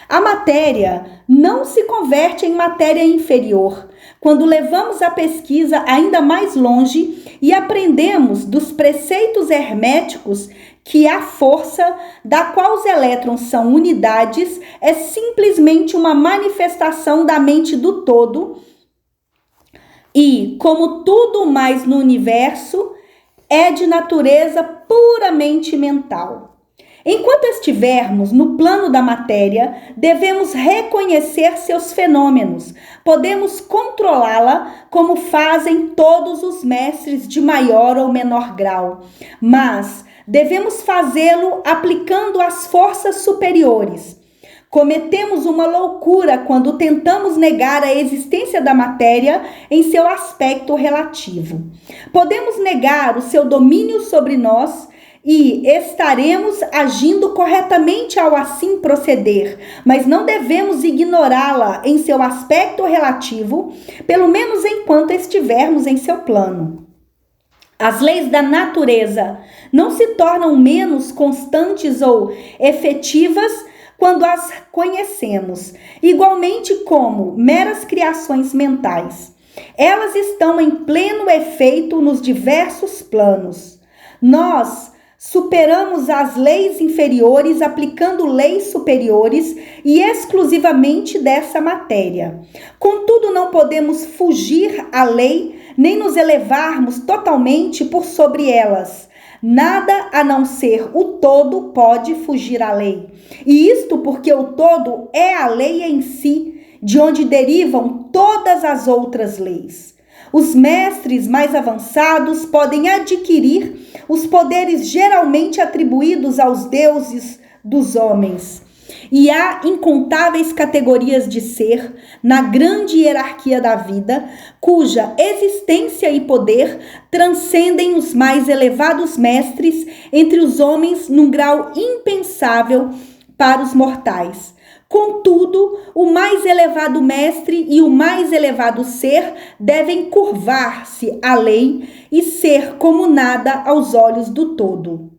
A: A matéria não se converte em matéria inferior quando levamos a pesquisa ainda mais longe e aprendemos dos preceitos herméticos que a força da qual os elétrons são unidades é simplesmente uma manifestação da mente do todo e, como tudo mais no universo, é de natureza puramente mental. Enquanto estivermos no plano da matéria, devemos reconhecer seus fenômenos. Podemos controlá-la como fazem todos os mestres de maior ou menor grau, mas devemos fazê-lo aplicando as forças superiores. Cometemos uma loucura quando tentamos negar a existência da matéria em seu aspecto relativo. Podemos negar o seu domínio sobre nós e estaremos agindo corretamente ao assim proceder, mas não devemos ignorá-la em seu aspecto relativo, pelo menos enquanto estivermos em seu plano. As leis da natureza não se tornam menos constantes ou efetivas quando as conhecemos, igualmente como meras criações mentais. Elas estão em pleno efeito nos diversos planos. Nós superamos as leis inferiores aplicando leis superiores e exclusivamente dessa matéria. Contudo, não podemos fugir à lei, nem nos elevarmos totalmente por sobre elas. Nada a não ser o todo pode fugir à lei. E isto porque o todo é a lei em si, de onde derivam todas as outras leis. Os mestres mais avançados podem adquirir os poderes geralmente atribuídos aos deuses dos homens. E há incontáveis categorias de ser na grande hierarquia da vida, cuja existência e poder transcendem os mais elevados mestres entre os homens num grau impensável para os mortais. Contudo, o mais elevado mestre e o mais elevado ser devem curvar-se à lei e ser como nada aos olhos do todo.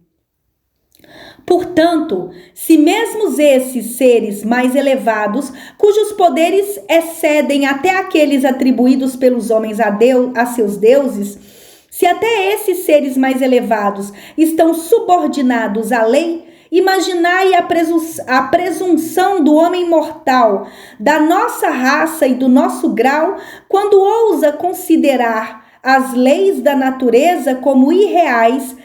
A: Portanto, se mesmo esses seres mais elevados, cujos poderes excedem até aqueles atribuídos pelos homens a seus deuses, se até esses seres mais elevados estão subordinados à lei, imaginai a presunção do homem mortal, da nossa raça e do nosso grau, quando ousa considerar as leis da natureza como irreais,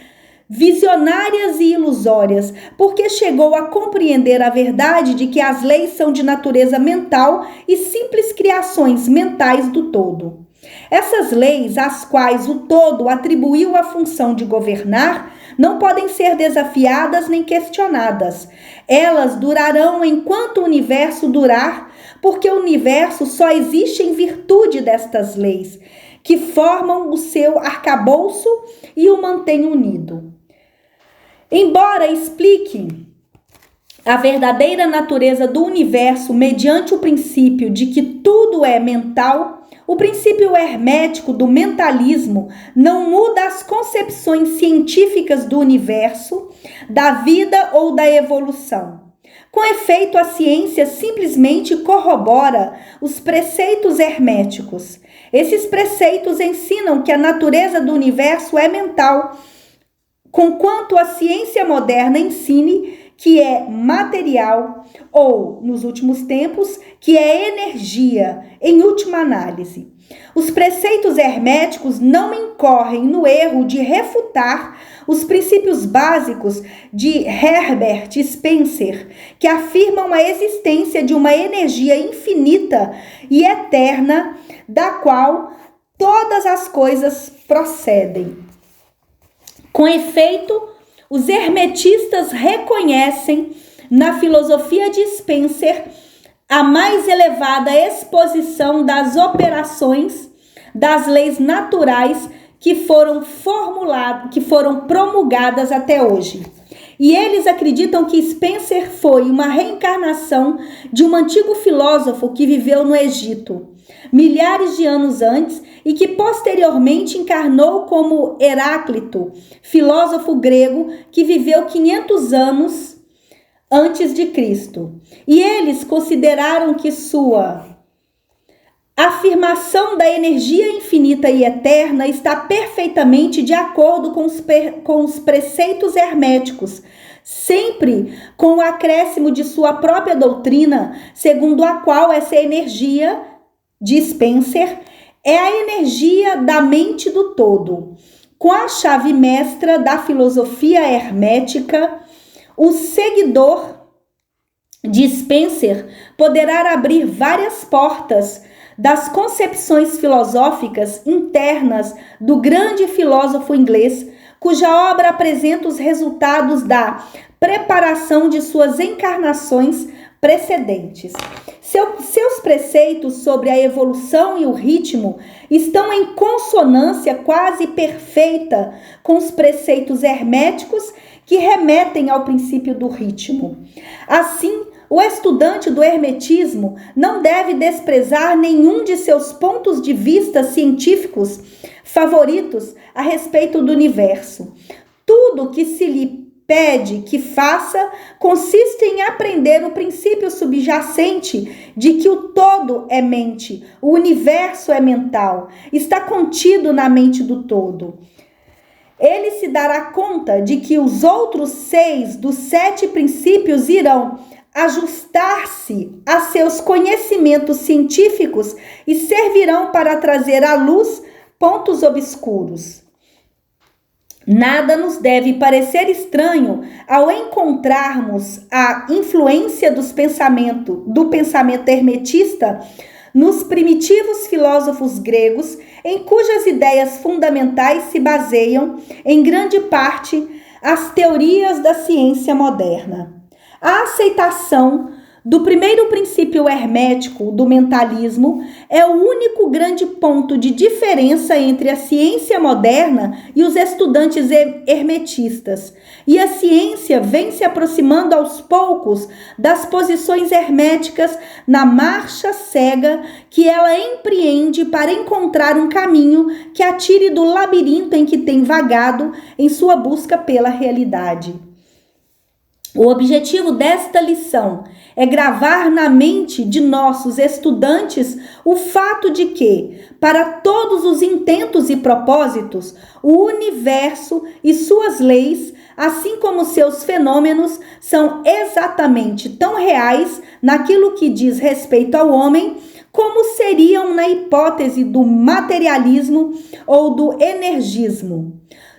A: visionárias e ilusórias, porque chegou a compreender a verdade de que as leis são de natureza mental e simples criações mentais do todo. Essas leis, às quais o todo atribuiu a função de governar, não podem ser desafiadas nem questionadas. Elas durarão enquanto o universo durar, porque o universo só existe em virtude destas leis, que formam o seu arcabouço e o mantêm unido. Embora explique a verdadeira natureza do universo mediante o princípio de que tudo é mental, o princípio hermético do mentalismo não muda as concepções científicas do universo, da vida ou da evolução. Com efeito, a ciência simplesmente corrobora os preceitos herméticos. Esses preceitos ensinam que a natureza do universo é mental, conquanto a ciência moderna ensine que é material, ou, nos últimos tempos, que é energia, em última análise. Os preceitos herméticos não incorrem no erro de refutar os princípios básicos de Herbert Spencer, que afirmam a existência de uma energia infinita e eterna, da qual todas as coisas procedem. Com efeito, os hermetistas reconhecem na filosofia de Spencer a mais elevada exposição das operações das leis naturais que foram promulgadas até hoje. E eles acreditam que Spencer foi uma reencarnação de um antigo filósofo que viveu no Egito, milhares de anos antes, e que posteriormente encarnou como Heráclito, filósofo grego que viveu 500 anos antes de Cristo. E eles consideraram que sua afirmação da energia infinita e eterna está perfeitamente de acordo com os preceitos herméticos, sempre com o acréscimo de sua própria doutrina, segundo a qual essa energia, de Spencer, é a energia da mente do todo. Com a chave mestra da filosofia hermética, o seguidor de Spencer poderá abrir várias portas das concepções filosóficas internas do grande filósofo inglês, cuja obra apresenta os resultados da preparação de suas encarnações precedentes. Seus preceitos sobre a evolução e o ritmo estão em consonância quase perfeita com os preceitos herméticos que remetem ao princípio do ritmo. Assim, o estudante do hermetismo não deve desprezar nenhum de seus pontos de vista científicos favoritos a respeito do universo. Tudo que se lhe pede que faça consiste em aprender o princípio subjacente de que o todo é mente, o universo é mental, está contido na mente do todo. Ele se dará conta de que os outros 6 dos 7 princípios irão ajustar-se a seus conhecimentos científicos e servirão para trazer à luz pontos obscuros. Nada nos deve parecer estranho ao encontrarmos a influência do pensamento hermetista nos primitivos filósofos gregos, em cujas ideias fundamentais se baseiam, em grande parte, as teorias da ciência moderna. A aceitação do primeiro princípio hermético do mentalismo é o único grande ponto de diferença entre a ciência moderna e os estudantes hermetistas. E a ciência vem se aproximando aos poucos das posições herméticas na marcha cega que ela empreende para encontrar um caminho que a tire do labirinto em que tem vagado em sua busca pela realidade. O objetivo desta lição é gravar na mente de nossos estudantes o fato de que, para todos os intentos e propósitos, o universo e suas leis, assim como seus fenômenos, são exatamente tão reais naquilo que diz respeito ao homem, como seriam na hipótese do materialismo ou do energismo.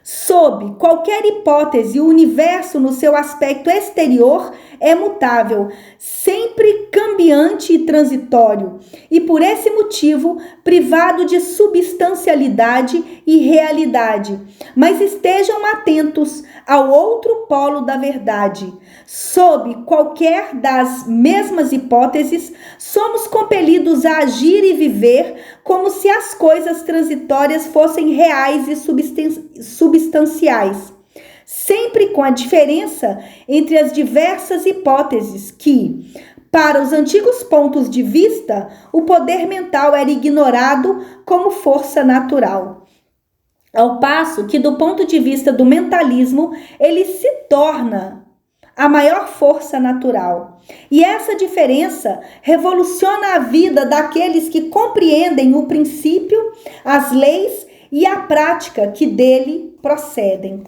A: Sob qualquer hipótese, o universo no seu aspecto exterior é mutável, sempre cambiante e transitório, e por esse motivo privado de substancialidade e realidade. Mas estejam atentos ao outro polo da verdade. Sob qualquer das mesmas hipóteses, somos compelidos a agir e viver como se as coisas transitórias fossem reais e substanciais, sempre com a diferença entre as diversas hipóteses que, para os antigos pontos de vista, o poder mental era ignorado como força natural. Ao passo que, do ponto de vista do mentalismo, ele se torna a maior força natural. E essa diferença revoluciona a vida daqueles que compreendem o princípio, as leis e a prática que dele procedem.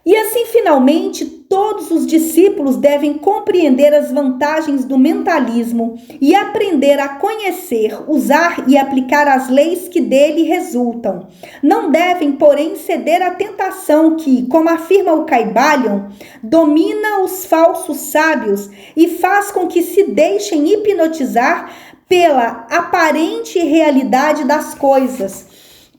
A: E assim, finalmente, todos os discípulos devem compreender as vantagens do mentalismo e aprender a conhecer, usar e aplicar as leis que dele resultam. Não devem, porém, ceder à tentação que, como afirma o Kybalion, domina os falsos sábios e faz com que se deixem hipnotizar pela aparente realidade das coisas,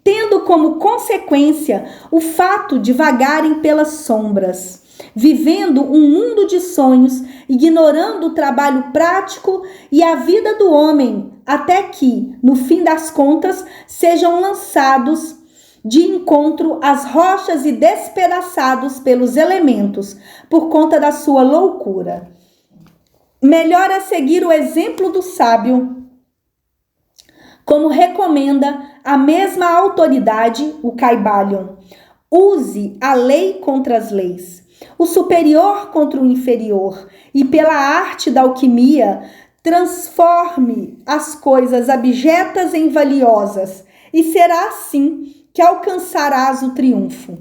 A: tendo como consequência o fato de vagarem pelas sombras, vivendo um mundo de sonhos, ignorando o trabalho prático e a vida do homem, até que, no fim das contas, sejam lançados de encontro às rochas e despedaçados pelos elementos, por conta da sua loucura. Melhor é seguir o exemplo do sábio, como recomenda a mesma autoridade, o Kybalion. Use a lei contra as leis, o superior contra o inferior, e pela arte da alquimia, transforme as coisas abjetas em valiosas, e será assim que alcançarás o triunfo.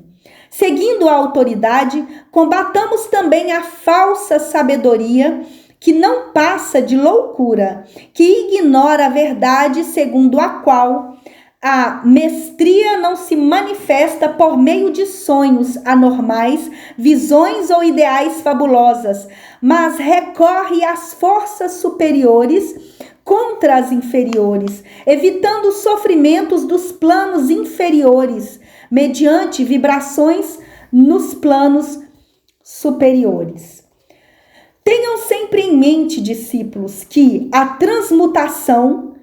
A: Seguindo a autoridade, combatamos também a falsa sabedoria, que não passa de loucura, que ignora a verdade segundo a qual a mestria não se manifesta por meio de sonhos anormais, visões ou ideais fabulosas, mas recorre às forças superiores contra as inferiores, evitando os sofrimentos dos planos inferiores, mediante vibrações nos planos superiores. Tenham sempre em mente, discípulos, que a transmutação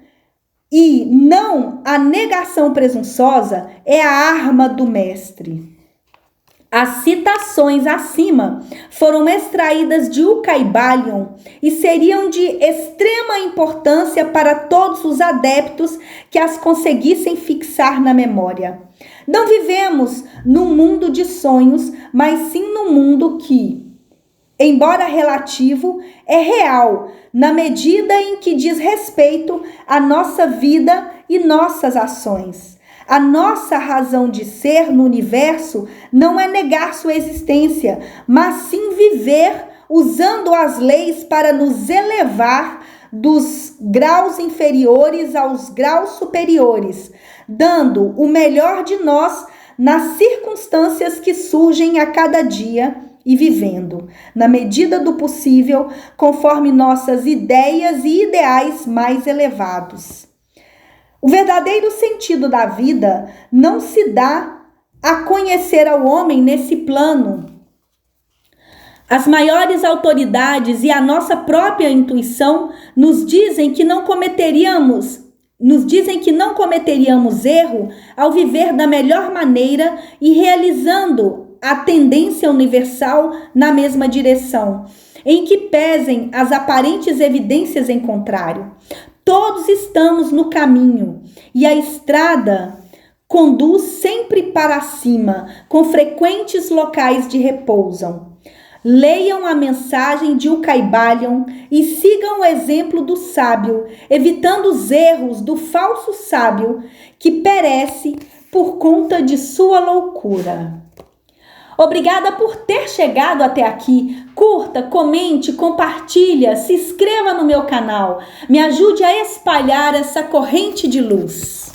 A: e não a negação presunçosa é a arma do mestre. As citações acima foram extraídas de O Kybalion e seriam de extrema importância para todos os adeptos que as conseguissem fixar na memória. Não vivemos num mundo de sonhos, mas sim num mundo que, embora relativo, é real, na medida em que diz respeito à nossa vida e nossas ações. A nossa razão de ser no universo não é negar sua existência, mas sim viver usando as leis para nos elevar dos graus inferiores aos graus superiores, dando o melhor de nós nas circunstâncias que surgem a cada dia e vivendo, na medida do possível, conforme nossas ideias e ideais mais elevados. O verdadeiro sentido da vida não se dá a conhecer ao homem nesse plano. As maiores autoridades e a nossa própria intuição nos dizem que não cometeríamos erro ao viver da melhor maneira e realizando a tendência universal na mesma direção, em que pesem as aparentes evidências em contrário. Todos estamos no caminho e a estrada conduz sempre para cima, com frequentes locais de repouso. Leiam a mensagem de O Kybalion e sigam o exemplo do sábio, evitando os erros do falso sábio que perece por conta de sua loucura. Obrigada por ter chegado até aqui. Curta, comente, compartilha, se inscreva no meu canal. Me ajude a espalhar essa corrente de luz.